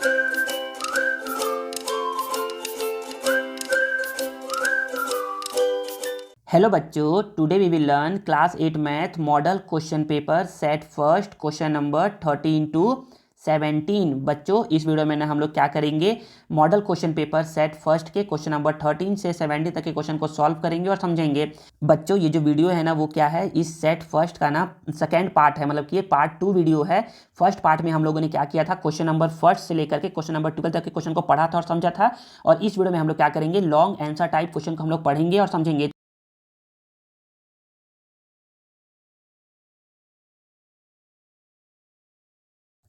Hello बच्चों, today we will learn class 8 math model question paper set first question number 13 to 17। बच्चों इस video में ना हम लोग क्या करेंगे, model question paper set first के क्वेश्चन नंबर 13 से 17 तक के क्वेश्चन को सॉल्व करेंगे और समझेंगे। बच्चों ये जो वीडियो है ना वो क्या है, इस सेट फर्स्ट का ना सेकेंड पार्ट है, मतलब कि ये पार्ट 2 वीडियो है। फर्स्ट पार्ट में हम लोगों ने क्या किया था, क्वेश्चन नंबर फर्स्ट से लेकर के क्वेश्चन नंबर 12 तक के क्वेश्चन को पढ़ा था और समझा था। और इस वीडियो में हम लोग क्या करेंगे, लॉन्ग आंसर टाइप क्वेश्चन को हम लोग पढ़ेंगे और समझेंगे।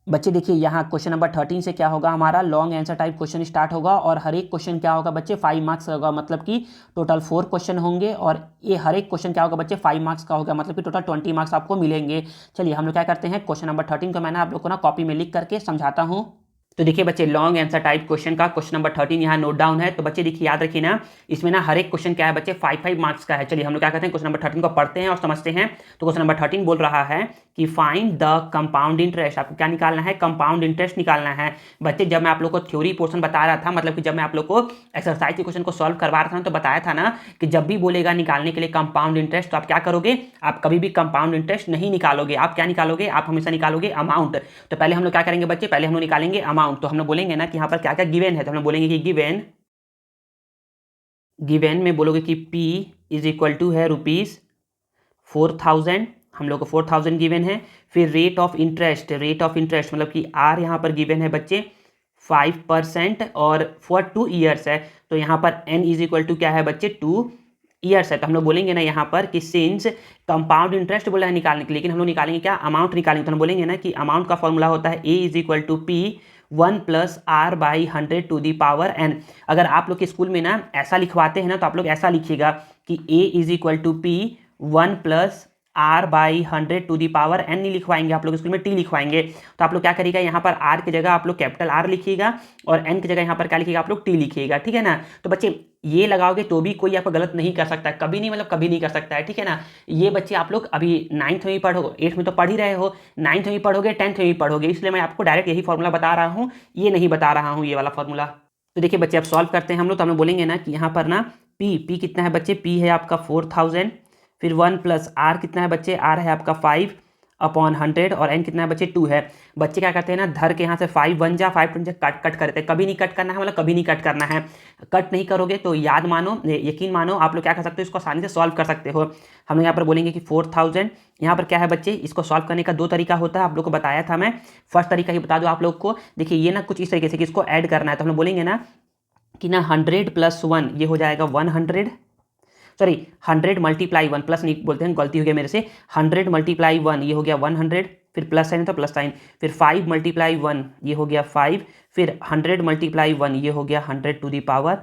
बच्चे देखिए यहाँ क्वेश्चन नंबर 13 से क्या होगा, हमारा long answer type question start होगा और हर एक क्वेश्चन क्या होगा बच्चे 5 मार्क्स का होगा, मतलब कि टोटल 4 क्वेश्चन होंगे और ये हर एक क्वेश्चन क्या होगा बच्चे 5 मार्क्स का होगा, मतलब कि टोटल 20 मार्क्स आपको मिलेंगे। चलिए हम लोग क्या करते हैं, क्वेश्चन नंबर 13 को मैंने आप लोग को ना कॉपी में लिख करके समझाता हूँ। तो देखिए बच्चे लॉन्ग आंसर टाइप क्वेश्चन का क्वेश्चन नंबर 13 यहाँ नोट डाउन है। तो बच्चे देखिए याद रखिए ना, इसमें ना हर एक क्वेश्चन क्या है बच्चे 5 मार्क्स का है। चलिए हम लोग क्या करते हैं, क्वेश्चन नंबर 13 को पढ़ते हैं और समझते हैं। तो क्वेश्चन नंबर 13 बोल रहा है कि फाइंड द कंपाउंड इंटरेस्ट। आपको क्या निकालना है, कंपाउंड इंटरेस्ट निकालना है। बच्चे जब मैं आप लोग को थ्योरी पोर्शन बता रहा था, मतलब कि जब मैं आप लोग को एक्सरसाइज के क्वेश्चन को सॉल्व करवा रहा था तो बताया था ना कि जब भी बोलेगा निकालने के लिए कंपाउंड इंटरेस्ट तो आप क्या करोगे, आप कभी भी कंपाउंड इंटरेस्ट नहीं निकालोगे। आप क्या निकालोगे, आप हमेशा निकालोगे अमाउंट। तो पहले हम लोग क्या करेंगे बच्चे, पहले हम लोग निकालेंगे अमाउंट। तो हम लोग बोलेंगे ना कि यहाँ पर क्या क्या गिवन है, तो हम लोग बोलेंगे कि गिवन, गिवन में बोलोगे कि P इज इक्वल टू है ₹4000। हम लोग को 4000 गिवन है। फिर rate of interest, rate of interest मतलब कि R यहाँ पर गिवन है बच्चे 5% और फॉर 2 ईयर्स है। तो यहाँ पर N इज इक्वल टू क्या है बच्चे 2 ईयर्स है। तो हम लोग बोलेंगे ना यहाँ पर कि सिंस कंपाउंड इंटरेस्ट बोला है निकालने के लिए, लेकिन हम लोग निकालेंगे क्या, अमाउंट निकालेंगे। तो हम बोलेंगे ना कि अमाउंट का फॉर्मूला होता है A is equal to P 1 + R/100 to the power N। अगर आप लोग के स्कूल में ना ऐसा लिखवाते हैं ना तो आप लोग ऐसा लिखिएगा कि A is equal to P 1 + R/100 to the power N नहीं लिखवाएंगे, आप लोग स्कूल में T लिखवाएंगे। तो आप लोग क्या करिएगा, यहाँ पर R की जगह आप लोग कैपिटल R लिखिएगा और N की जगह यहाँ पर क्या लिखिएगा, आप लोग T लिखिएगा, ठीक है ना। तो बच्चे ये लगाओगे तो भी कोई आपको गलत नहीं कर सकता है, कभी नहीं, मतलब कभी नहीं कर सकता है, ठीक है ना। ये बच्चे आप लोग अभी 9th में भी पढ़ोगे, 8th में तो पढ़ ही रहे हो, 9th में भी पढ़ोगे, 10th में भी पढ़ोगे, इसलिए मैं आपको डायरेक्ट यही फॉर्मूला बता रहा हूँ, ये नहीं बता रहा हूँ ये वाला फॉर्मूला। तो देखिए बच्चे अब सॉल्व करते हैं हम लोग। तो हम बोलेंगे ना कि यहाँ पर ना P कितना है बच्चे, P है आपका 4000। फिर 1 + R कितना है बच्चे, R है आपका 5/100 और N कितना है बच्चे 2 है। बच्चे क्या करते हैं ना, धर के यहाँ से 5 1 जा 5 2 जा कट करते हैं, कभी नहीं कट करना है, मतलब कभी नहीं कट करना है। कट नहीं करोगे तो याद मानो, यकीन मानो, आप लोग क्या कर सकते हो, इसको आसानी से सॉल्व कर सकते हो। हम यहाँ पर बोलेंगे कि 4000, यहाँ पर क्या है बच्चे, इसको सॉल्व करने का 2 तरीका होता है, आप लोग को बताया था मैं। फर्स्ट तरीका ही बता दो आप लोग को, देखिए ये ना कुछ इस तरीके से कि इसको ऐड करना है। तो हम लोग बोलेंगे ना कि ना 100 + 1 ये हो जाएगा 100, सॉरी 100 × 1, प्लस नहीं बोलते हैं, गलती हो गया मेरे से, 100 × 1 ये हो गया 100, फिर प्लस साइन तो प्लस साइन, फिर 5 × 1 ये हो गया 5, फिर 100 × 1 ये हो गया 100 टू दी पावर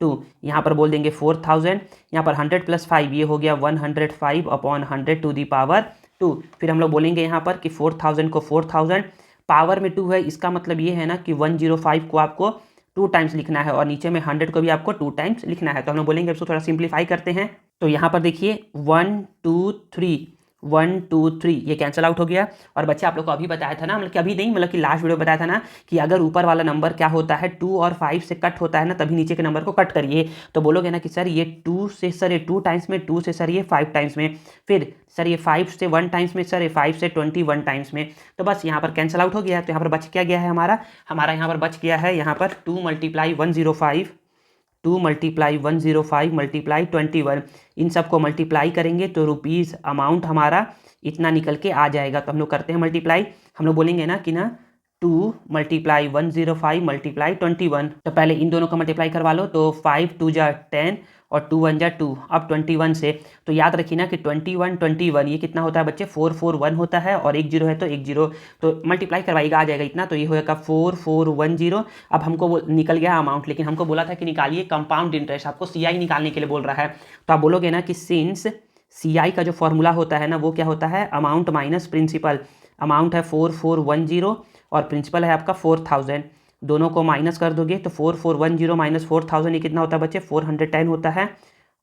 2। यहाँ पर बोल देंगे 4000, यहाँ पर 100 + 5 ये हो गया 105/100 टू दी पावर 2। फिर हम लोग बोलेंगे यहाँ पर कि 4000 को 4000 पावर में 2 है, इसका मतलब ये है ना कि 105 को आपको 2 टाइम्स लिखना है और नीचे में 100 को भी आपको 2 टाइम्स लिखना है। तो हम लोग बोलेंगे इसको थोड़ा सिंप्लीफाई करते हैं। तो यहाँ पर देखिए 1 2 3 1 2 3 ये कैंसिल आउट हो गया। और बच्चे आप लोग को अभी बताया था ना, मतलब कि अभी नहीं, मतलब कि लास्ट वीडियो बताया था ना कि अगर ऊपर वाला नंबर क्या होता है 2 और 5 से कट होता है ना, तभी नीचे के नंबर को कट करिए। तो बोलोगे ना कि सर ये 2 से सर ये 2 टाइम्स में, 2 से सर ये 5 टाइम्स में, फिर सर ये 5 से 1 टाइम्स में, सर ये 5 से 21 टाइम्स में। तो बस यहाँ पर कैंसिल आउट हो गया। तो यहाँ पर बच क्या गया है हमारा यहाँ पर बच गया है यहाँ पर 2 × 105 2 × 105 × 21। इन सबको मल्टीप्लाई करेंगे तो रुपीज़ अमाउंट हमारा इतना निकल के आ जाएगा। तो हम लोग करते हैं मल्टीप्लाई। हम लोग बोलेंगे ना कि ना 2 × 105 × 21। तो पहले इन दोनों का मल्टीप्लाई करवा लो। तो 5 2 जा 10 और 2 1 जा 2, अब 21 से। तो याद रखिए ना कि 21 21 ये कितना होता है बच्चे, 441 होता है और 1 0 है तो 1 0, तो मल्टीप्लाई करवाइएगा आ जाएगा इतना। तो ये होगा 4410। अब हमको निकल गया अमाउंट, लेकिन हमको बोला था कि निकालिए कंपाउंड इंटरेस्ट, आपको CI निकालने के लिए बोल रहा है। तो आप बोलोगे ना कि सिंस CI का जो फॉर्मूला होता है ना वो क्या होता है, अमाउंट माइनस प्रिंसिपल। अमाउंट है 4410 और प्रिंसिपल है आपका 4000, दोनों को माइनस कर दोगे तो 4410 माइनस 4000 ये कितना होता है बच्चे, 410 होता है।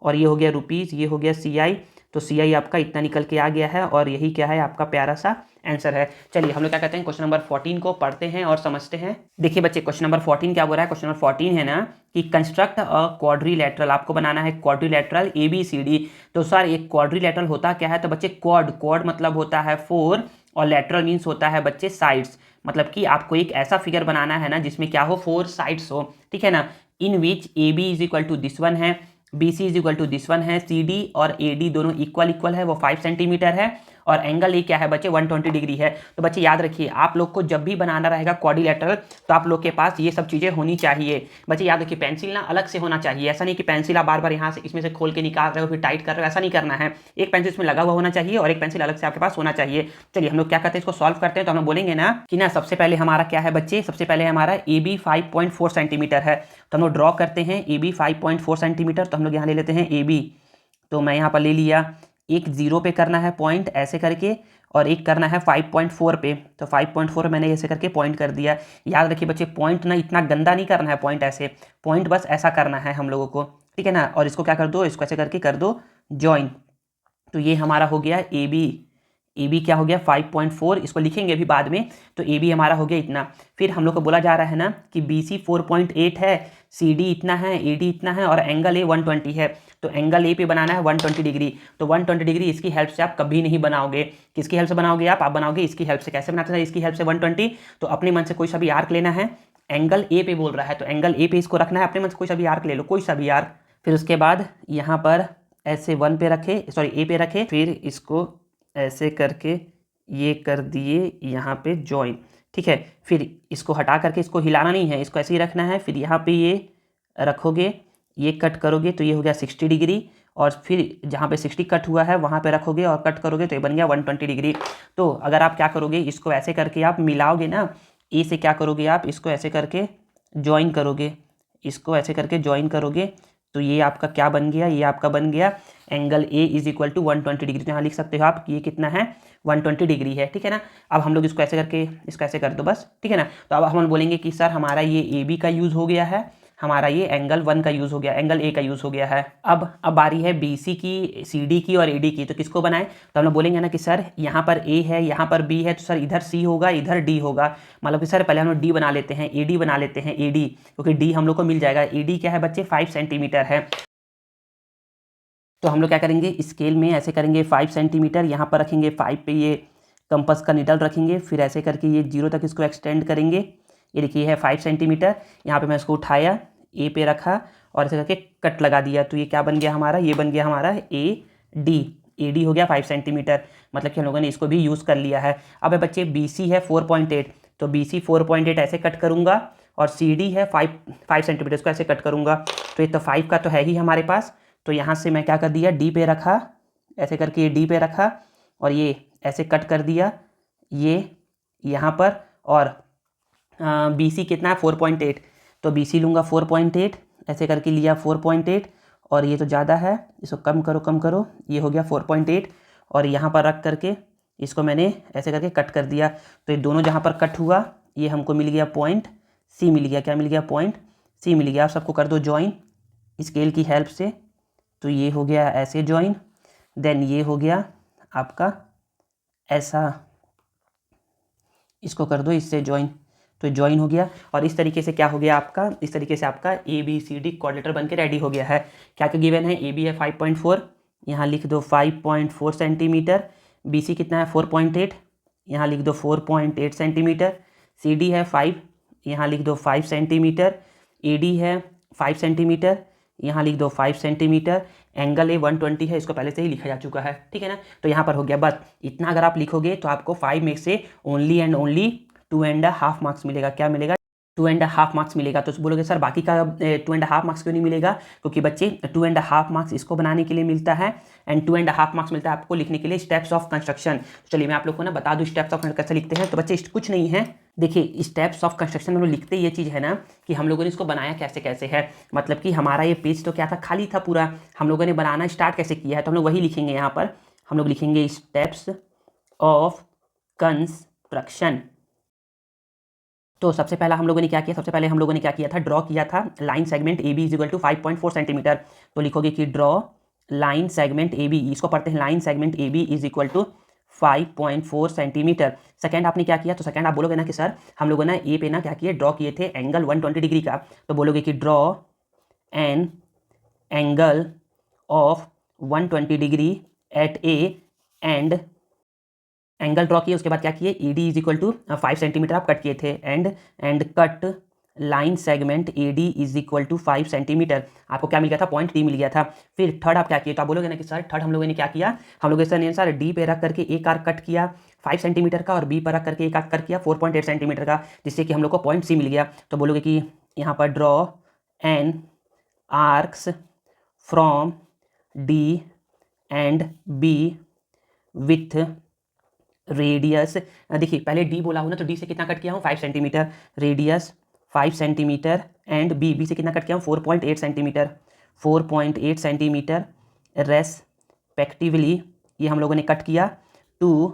और ये हो गया रुपीज़, ये हो गया CI। तो CI आपका इतना निकल के आ गया है और यही क्या है आपका प्यारा सा आंसर है। चलिए हम लोग क्या कहते हैं, क्वेश्चन नंबर 14 को पढ़ते हैं और समझते हैं। देखिए बच्चे क्वेश्चन नंबर 14 क्या बोल रहा है। क्वेश्चन नंबर 14 है ना कि कंस्ट्रक्ट अ क्वाड्रिलेटरल, आपको बनाना है क्वाड्रिलेटरल ABCD। तो सर एक क्वाड्रिलेटरल होता क्या है, तो बच्चे क्वाड मतलब होता है 4 और लेटरल मीन्स होता है बच्चे साइड्स। मतलब कि आपको एक ऐसा फिगर बनाना है ना जिसमें क्या हो, 4 साइड्स हो, ठीक है ना। In which AB is equal to this one है, BC is equal to this one है, CD और AD दोनों इक्वल है, वो 5 सेंटीमीटर है और एंगल ए क्या है बच्चे 120 डिग्री है। तो बच्चे याद रखिए आप लोग को जब भी बनाना रहेगा क्वाड्रिलेटरल तो आप लोग के पास ये सब चीज़ें होनी चाहिए। बच्चे याद रखिए पेंसिल ना अलग से होना चाहिए, ऐसा नहीं कि पेंसिल आप बार बार यहाँ से इसमें से खोल के निकाल रहे हो फिर टाइट कर रहे हो, ऐसा नहीं करना है। एक पेंसिल इसमें लगा हुआ होना चाहिए और एक पेंसिल अलग से आपके पास होना चाहिए। चलिए हम लोग क्या करते हैं, इसको सॉल्व करते हैं। तो हम लोग बोलेंगे ना कि ना सबसे पहले हमारा क्या है बच्चे, सबसे पहले हमारा AB 5.4 सेंटीमीटर है। तो हम लोग ड्रॉ करते हैं AB 5.4 सेंटीमीटर। तो हम लोग यहाँ ले लेते हैं AB। तो मैं यहाँ पर ले लिया, एक 0 पे करना है पॉइंट ऐसे करके और एक करना है 5.4 पे। तो 5.4 मैंने ऐसे करके पॉइंट कर दिया। याद रखिए बच्चे पॉइंट ना इतना गंदा नहीं करना है, पॉइंट ऐसे, पॉइंट बस ऐसा करना है हम लोगों को, ठीक है ना। और इसको क्या कर दो, इसको ऐसे करके कर दो जॉइन। तो ये हमारा हो गया AB क्या हो गया 5.4, इसको लिखेंगे अभी बाद में। तो AB हमारा हो गया इतना। फिर हम लोग को बोला जा रहा है ना कि BC 4.8 है, CD इतना है, AD इतना है और एंगल A 120 है। तो एंगल A पे बनाना है 120 डिग्री। तो 120 डिग्री इसकी हेल्प से आप कभी नहीं बनाओगे। किसकी हेल्प से बनाओगे आप बनाओगे इसकी हेल्प से। कैसे बनाते हैं इसकी हेल्प से 120, तो अपने मन से कोई सा भी आर्क लेना है। एंगल A पे बोल रहा है तो एंगल A पे इसको रखना है, अपने मन से कोई सा भी आर्क ले लो, कोई सा भी आर्क। फिर उसके बाद यहाँ पर ऐसे 1 पे रखे, सॉरी A पे रखे, फिर इसको ऐसे करके ये कर दिए यहाँ पे जॉइन, ठीक है। फिर इसको हटा करके इसको हिलाना नहीं है, इसको ऐसे ही रखना है। फिर यहाँ पे ये रखोगे, ये कट करोगे तो ये हो गया 60 डिग्री और फिर जहाँ पे 60 कट हुआ है वहाँ पे रखोगे और कट करोगे तो ये बन गया 120 डिग्री। तो अगर आप क्या करोगे, इसको ऐसे करके आप मिलाओगे ना, ए से क्या करोगे आप इसको ऐसे करके जॉइन करोगे, इसको ऐसे करके जॉइन करोगे तो ये आपका क्या बन गया, ये आपका बन गया angle A is equal to 120 degree. तो यहाँ लिख सकते हो आप कि ये कितना है 120 डिग्री है, ठीक है ना। अब हम लोग इसको ऐसे करके इसको ऐसे कर दो बस, ठीक है ना। तो अब हम बोलेंगे कि सर हमारा ये AB का यूज़ हो गया है, हमारा ये एंगल 1 का यूज़ हो गया, एंगल A का यूज़ हो गया है। अब बारी है BC की, CD की और AD की। तो किसको बनाए, तो हम लोग बोलेंगे ना कि सर यहाँ पर A है, यहाँ पर B है, तो सर इधर C होगा, इधर D होगा। मतलब कि सर पहले हम लोग D बना लेते हैं, AD बना लेते हैं, AD, क्योंकि D हम लोग को मिल जाएगा। AD क्या है बच्चे 5 सेंटीमीटर है। तो हम लोग क्या करेंगे, स्केल में ऐसे करेंगे 5 सेंटीमीटर, यहाँ पर रखेंगे 5 पे ये कंपास का निडल रखेंगे, फिर ऐसे करके ये 0 तक इसको एक्सटेंड करेंगे। ये देखिए है 5 सेंटीमीटर, यहाँ पे मैं इसको उठाया, A पे रखा और ऐसे करके कट लगा दिया। तो ये क्या बन गया हमारा, ये बन गया हमारा AD हो गया 5 सेंटीमीटर। मतलब कि हम लोगों ने इसको भी यूज़ कर लिया है। अब बच्चे BC है 4.8, तो BC 4.8 ऐसे कट करूँगा और CD है 5 सेंटीमीटर, इसको ऐसे कट करूँगा। तो ये तो 5 का तो है ही हमारे पास। तो यहाँ से मैं क्या कर दिया, D पे रखा, ऐसे करके ये D पे रखा और ये ऐसे कट कर दिया ये यहाँ पर। और BC कितना है 4.8, तो BC लूँगा 4.8, ऐसे करके लिया 4.8 और ये तो ज़्यादा है, इसको कम करो, ये हो गया 4.8 और यहाँ पर रख करके इसको मैंने ऐसे करके कट कर दिया। तो ये दोनों जहाँ पर कट हुआ ये हमको मिल गया पॉइंट C मिल गया। क्या मिल गया, पॉइंट C मिल गया। आप सबको कर दो ज्वाइन स्केल की हेल्प से। तो ये हो गया ऐसे ज्वाइन, देन ये हो गया आपका ऐसा, इसको कर दो इससे ज्वाइन, तो ज्वाइन हो गया। और इस तरीके से क्या हो गया आपका, इस तरीके से आपका ABCD क्वाड्रिलेटरल बन के रेडी हो गया है। क्या क्या गिवन है, AB है 5.4, यहाँ लिख दो 5.4 सेंटीमीटर, BC कितना है 4.8, यहाँ लिख दो 4.8 सेंटीमीटर, CD है 5, यहाँ लिख दो 5 सेंटीमीटर, AD है 5 सेंटीमीटर, यहाँ लिख दो 5 सेंटीमीटर, एंगल A 120 है, इसको पहले से ही लिखा जा चुका है, ठीक है ना। तो यहाँ पर हो गया बस इतना। अगर आप लिखोगे तो आपको 5 में से ओनली एंड ओनली 2.5 मार्क्स मिलेगा। क्या मिलेगा, 2.5 मार्क्स मिलेगा। तो बोलोगे सर बाकी का 2.5 मार्क्स क्यों नहीं मिलेगा, क्योंकि बच्चे 2.5 मार्क्स इसको बनाने के लिए मिलता है एंड 2.5 मार्क्स मिलता है आपको लिखने के लिए स्टेप्स ऑफ कंस्ट्रक्शन। चलिए मैं आप लोग को ना बता दूं स्टेप्स ऑफ कैसे लिखते हैं। तो बच्चे कुछ नहीं है, देखिए स्टेप्स ऑफ कंस्ट्रक्शन में लिखते ये चीज़ है ना कि हम लोगों ने इसको बनाया कैसे कैसे है। मतलब कि हमारा ये पेज तो क्या था, खाली था पूरा, हम लोगों ने बनाना स्टार्ट कैसे किया है, तो हम लोग वही लिखेंगे। यहाँ पर हम लोग लिखेंगे स्टेप्स ऑफ कंस्ट्रक्शन। तो सबसे पहला हम लोगों ने क्या किया, सबसे पहले हम लोगों ने क्या किया था, ड्रॉ किया था line segment AB is equal to 5.4 centimetre. तो लिखोगे कि ड्रॉ लाइन सेगमेंट AB, इसको पढ़ते हैं line segment AB is equal to 5.4 centimetre. Second आपने क्या किया, तो सेकंड आप बोलोगे ना कि सर हम लोगों ने ए पे ना क्या किया, ड्रॉ किए थे एंगल 120 डिग्री का, तो बोलोगे कि draw an angle of 120 degree at A and angle draw किए, उसके बाद क्या किए, E D is equal to 5 centimetre आप कट किए थे, and cut line segment A D is equal to 5 centimetre. आपको क्या मिल गया था, पॉइंट डी मिल गया था। फिर थर्ड आप क्या किए, तो आप बोलोगे ना कि सर थर्ड हम लोगों ने क्या किया, हम लोग ऐसा नहीं सर डी पे रख करके एक आर्क कट किया 5 सेंटीमीटर का और बी पर रख करके एक आर्क कट किया 4.8 सेंटीमीटर का, जिससे कि हम लोग को पॉइंट सी मिल गया। तो बोलोगे कि यहाँ पर draw an arcs from D and B with radius, देखिए पहले डी बोला हूँ ना, तो डी से कितना कट किया हूँ 5 centimetre, radius 5 centimetre, and B से कितना कट किया हूँ 4.8 सेंटीमीटर, 4.8 सेंटीमीटर रेस्पेक्टिवली, ये हम लोगों ने कट किया टू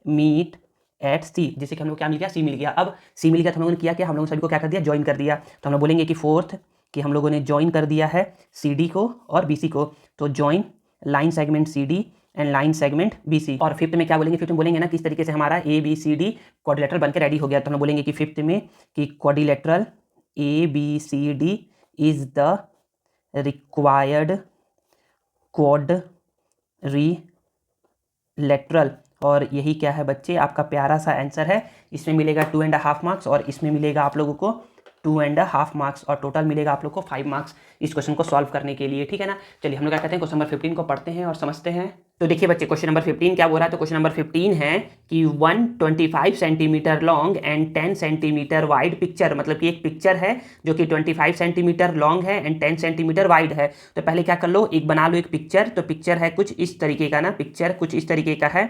मीट एट सी, जिससे कि हम लोग क्या मिल गया, सी मिल गया। अब सी मिल गया तो हम लोगों ने किया क्या, हम लोगों ने सभी को क्या कर दिया, ज्वाइन कर दिया। तो हम लोग बोलेंगे कि फोर्थ कि हम लोगों ने ज्वाइन कर दिया है सी डी को और बी सी को, तो join line segment C D and line segment B C. और फिफ्थ में क्या बोलेंगे, फिफ्थ में बोलेंगे ना किस तरीके से हमारा A B C D quadrilateral बनकर रेडी हो गया, तो हम बोलेंगे कि फिफ्थ में कि quadrilateral A B C D is the required quadrilateral, और यही क्या है बच्चे आपका प्यारा सा आंसर है। इसमें मिलेगा 2.5 मार्क्स और इसमें मिलेगा आप लोगों को 2.5 मार्क्स, और टोटल मिलेगा आप लोग को 5 मार्क्स इस क्वेश्चन को सॉल्व करने के लिए, ठीक है ना। चलिए हम लोग क्या कहते हैं, क्वेश्चन नंबर 15 को पढ़ते हैं और समझते हैं। तो देखिए बच्चे क्वेश्चन नंबर 15 क्या बोल रहा है, तो क्वेश्चन नंबर 15 है कि 125 centimetre long and 10 centimetre wide picture, मतलब कि एक पिक्चर है जो कि 25 सेंटीमीटर लॉन्ग है एंड 10 सेंटीमीटर वाइड है। तो पहले क्या कर लो, एक बना लो एक पिक्चर। तो पिक्चर है कुछ इस तरीके का ना, पिक्चर कुछ इस तरीके का है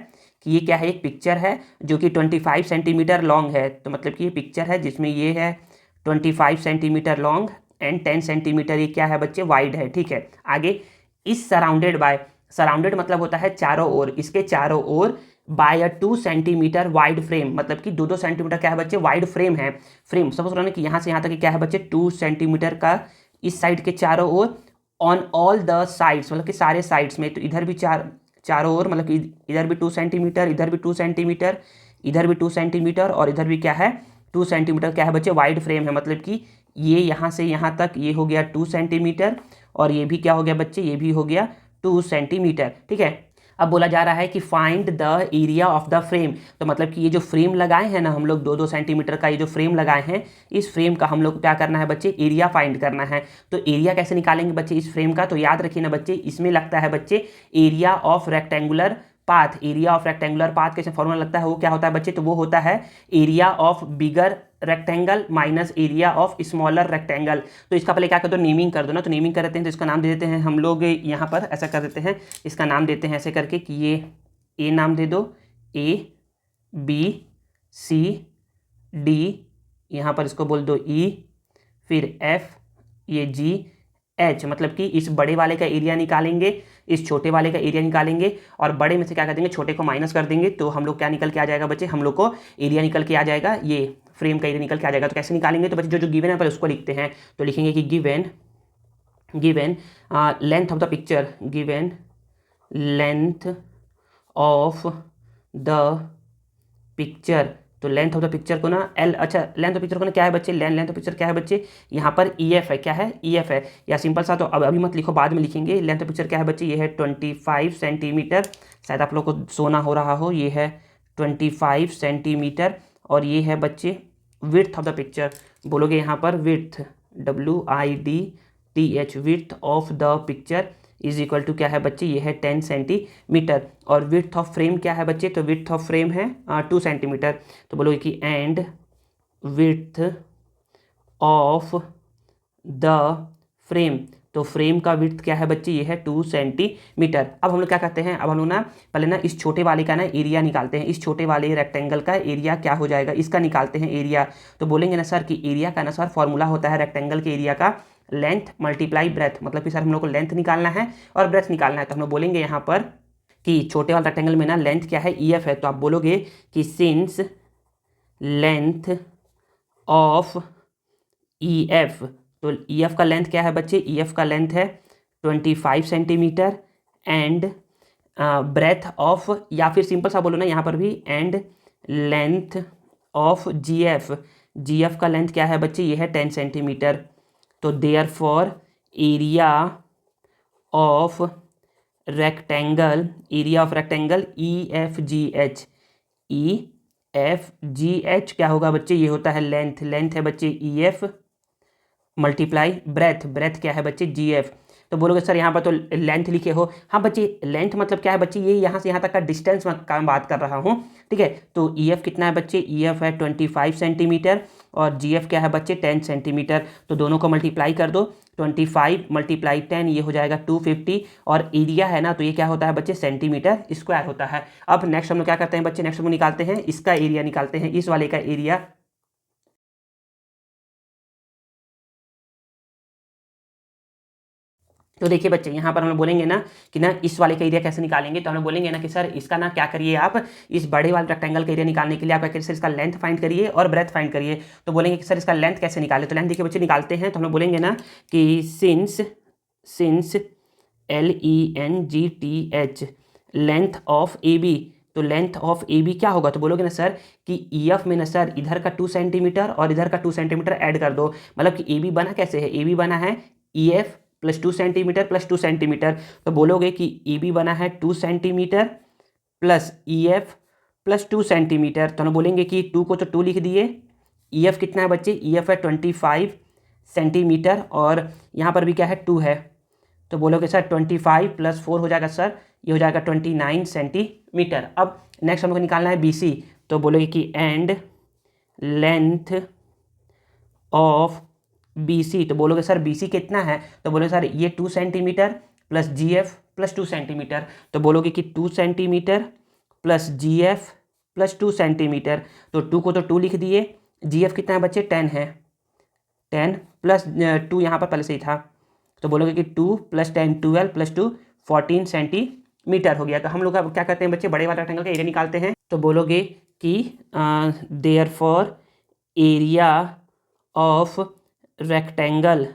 कि ये क्या है, एक पिक्चर है जो कि 25 सेंटीमीटर लॉन्ग है। तो मतलब कि ये पिक्चर है जिसमें ये है 25 सेंटीमीटर लॉन्ग एंड 10 सेंटीमीटर ये क्या है बच्चे, वाइड है, ठीक है। आगे इस सराउंडेड बाय, सराउंडेड मतलब होता है चारों ओर, इसके चारों ओर बाय अ 2 सेंटीमीटर वाइड फ्रेम, मतलब कि 2-2 सेंटीमीटर क्या है बच्चे, वाइड फ्रेम है। फ्रेम सपोज करो कि यहाँ से यहाँ तक क्या है बच्चे 2 सेंटीमीटर का इस साइड के चारों ओर, ऑन ऑल द साइड्स मतलब कि सारे साइड्स में, तो इधर भी चारों ओर मतलब कि इधर भी 2 सेंटीमीटर, इधर भी 2 सेंटीमीटर, इधर भी 2 सेंटीमीटर और इधर भी क्या है 2 सेंटीमीटर क्या है बच्चे, वाइड फ्रेम है। मतलब कि ये यहाँ से यहाँ तक ये हो गया 2 सेंटीमीटर और ये भी क्या हो गया बच्चे, ये भी हो गया 2 सेंटीमीटर, ठीक है। अब बोला जा रहा है कि find the area of the frame, तो मतलब कि ये जो फ्रेम लगाए हैं ना हम लोग 2-2 सेंटीमीटर का ये जो फ्रेम लगाए हैं, इस फ्रेम का हम लोग क्या करना है बच्चे, एरिया फाइंड करना है। तो एरिया कैसे निकालेंगे बच्चे इस फ्रेम का, तो याद रखिए ना बच्चे, इसमें लगता है बच्चे area of rectangular path. Area of rectangular path कैसे फॉर्मूला लगता है, वो क्या होता है बच्चे, तो वो होता है area of bigger rectangle minus area of smaller rectangle. तो इसका पहले क्या कर दो, नेमिंग कर दो ना, तो नेमिंग कर देते हैं, तो इसका नाम दे देते हैं हम लोग यहाँ पर ऐसा कर देते हैं, इसका नाम देते हैं ऐसे करके कि ये ए नाम दे दो, ए बी सी डी, यहाँ पर इसको बोल दो ई, फिर एफ, ये जी एच, मतलब कि इस बड़े वाले का एरिया निकालेंगे, इस छोटे वाले का एरिया निकालेंगे और बड़े में से क्या कर देंगे, छोटे को माइनस कर देंगे, तो हम लोग क्या निकल के आ जाएगा बच्चे, हम लोग को एरिया निकल के आ जाएगा, ये फ्रेम का एरिया निकल के आ जाएगा। तो कैसे निकालेंगे, तो बच्चे जो गिवन है पर उसको लिखते हैं, तो लिखेंगे कि given length of the picture, given length of the picture, तो लेंथ ऑफ द पिक्चर को ना एल, अच्छा लेंथ ऑफ पिक्चर को ना क्या है बच्चे, लेंथ ऑफ पिक्चर क्या है बच्चे, यहाँ पर ई एफ है, क्या है ई एफ है, या सिंपल सा तो अब अभी मत लिखो बाद में लिखेंगे। लेंथ ऑफ पिक्चर क्या है बच्चे, ये है 25 सेंटीमीटर, शायद आप लोग को सोना हो रहा हो, ये है 25 सेंटीमीटर और ये है बच्चे विड्थ ऑफ द पिक्चर, बोलोगे यहाँ पर width, WIDTH, width of the picture is equal to क्या है बच्चे, ये है 10 सेंटीमीटर। और विड्थ ऑफ फ्रेम क्या है बच्चे, तो विड्थ ऑफ फ्रेम है 2 सेंटीमीटर, तो बोलोगे कि and width of the frame, तो फ्रेम का विड्थ क्या है बच्चे, ये है 2 सेंटीमीटर। अब हम लोग क्या करते हैं, अब हम लोग ना पहले ना इस छोटे वाले का ना एरिया निकालते हैं, इस छोटे वाले रेक्टेंगल का एरिया क्या हो जाएगा, इसका निकालते हैं एरिया। तो बोलेंगे ना सर कि एरिया का ना सर फॉर्मूला होता है रेक्टेंगल के एरिया का लेंथ मल्टीप्लाई ब्रेथ, मतलब कि सर हम लोग को लेंथ निकालना है और ब्रेथ निकालना है। तो हम लोग बोलेंगे यहाँ पर कि छोटे वाले रेक्टेंगल में ना लेंथ क्या है, EF है, तो आप बोलोगे कि सिंस लेंथ ऑफ EF, तो EF का लेंथ क्या है बच्चे, EF का लेंथ है 25 सेंटीमीटर एंड ब्रेथ ऑफ, या फिर सिंपल सा बोलो ना यहाँ पर भी, and length of G F का लेंथ क्या है बच्चे, ये है 10 सेंटीमीटर। तो therefore area of rectangle E F G H क्या होगा बच्चे, ये होता है लेंथ है बच्चे ई एफ मल्टीप्लाई ब्रेथ क्या है बच्चे जी एफ। तो बोलोगे सर यहाँ पर तो लेंथ लिखे हो, हाँ बच्चे लेंथ मतलब क्या है बच्चे, ये यहाँ से यहाँ तक का डिस्टेंस का मैं बात कर रहा हूँ, ठीक है। तो ई एफ कितना है बच्चे, ई एफ है 25 सेंटीमीटर और जी एफ क्या है बच्चे 10 सेंटीमीटर। तो दोनों को मल्टीप्लाई कर दो, 25 मल्टीप्लाई 10 ये हो जाएगा 250, और एरिया है ना तो ये क्या होता है बच्चे सेंटीमीटर स्क्वायर होता है। अब नेक्स्ट हम लोग क्या करते हैं बच्चे, नेक्स्ट हम लोग निकालते हैं इसका एरिया, निकालते हैं इस वाले का एरिया। तो देखिए बच्चे यहाँ पर हम लोग बोलेंगे ना कि ना इस वाले का एरिया कैसे निकालेंगे, तो हम लोग बोलेंगे ना कि सर इसका ना क्या करिए आप, इस बड़े वाले रेक्टेंगल का एरिया निकालने के लिए आप क्या करिए सर, इसका लेंथ फाइंड करिए और ब्रेथ फाइंड करिए। तो बोलेंगे कि सर इसका लेंथ कैसे निकाले, तो लेंथ देखिए बच्चे निकालते हैं, तो हम लोग बोलेंगे ना कि since LENGTH length of AB, तो लेंथ ऑफ AB क्या होगा, तो बोलोगे ना सर कि EF में ना सर इधर का 2 सेंटीमीटर और इधर का 2 सेंटीमीटर ऐड कर दो, मतलब कि AB बना कैसे है, AB बना है EF plus 2 centimetre plus 2 centimetre. तो बोलोगे कि EB बना है 2 centimetre plus EF plus 2 centimetre. तो हम बोलेंगे कि 2 को तो 2 लिख दिए, EF कितना है बच्चे, EF है 25 सेंटीमीटर और यहाँ पर भी क्या है 2 है। तो बोलोगे सर 25 प्लस 4 हो जाएगा सर, ये हो जाएगा 29 सेंटीमीटर। अब नेक्स्ट हमको निकालना है BC, तो बोलोगे कि एंड लेंथ ऑफ BC, तो बोलोगे सर BC कितना है, तो बोलोगे सर ये 2 centimetre plus GF plus 2 centimetre. तो बोलोगे कि 2 centimetre plus GF plus 2 centimetre. तो 2 को तो 2 लिख दिए, GF कितना है बच्चे 10 है, 10 प्लस 2 यहाँ पर पहले से ही था, तो बोलोगे कि 2 प्लस 10 12 प्लस 2 14 सेंटीमीटर हो गया। तो हम लोग अब क्या करते हैं बच्चे, बड़े वाले रेक्टेंगल का एरिया निकालते हैं। तो बोलोगे कि therefore area of rectangle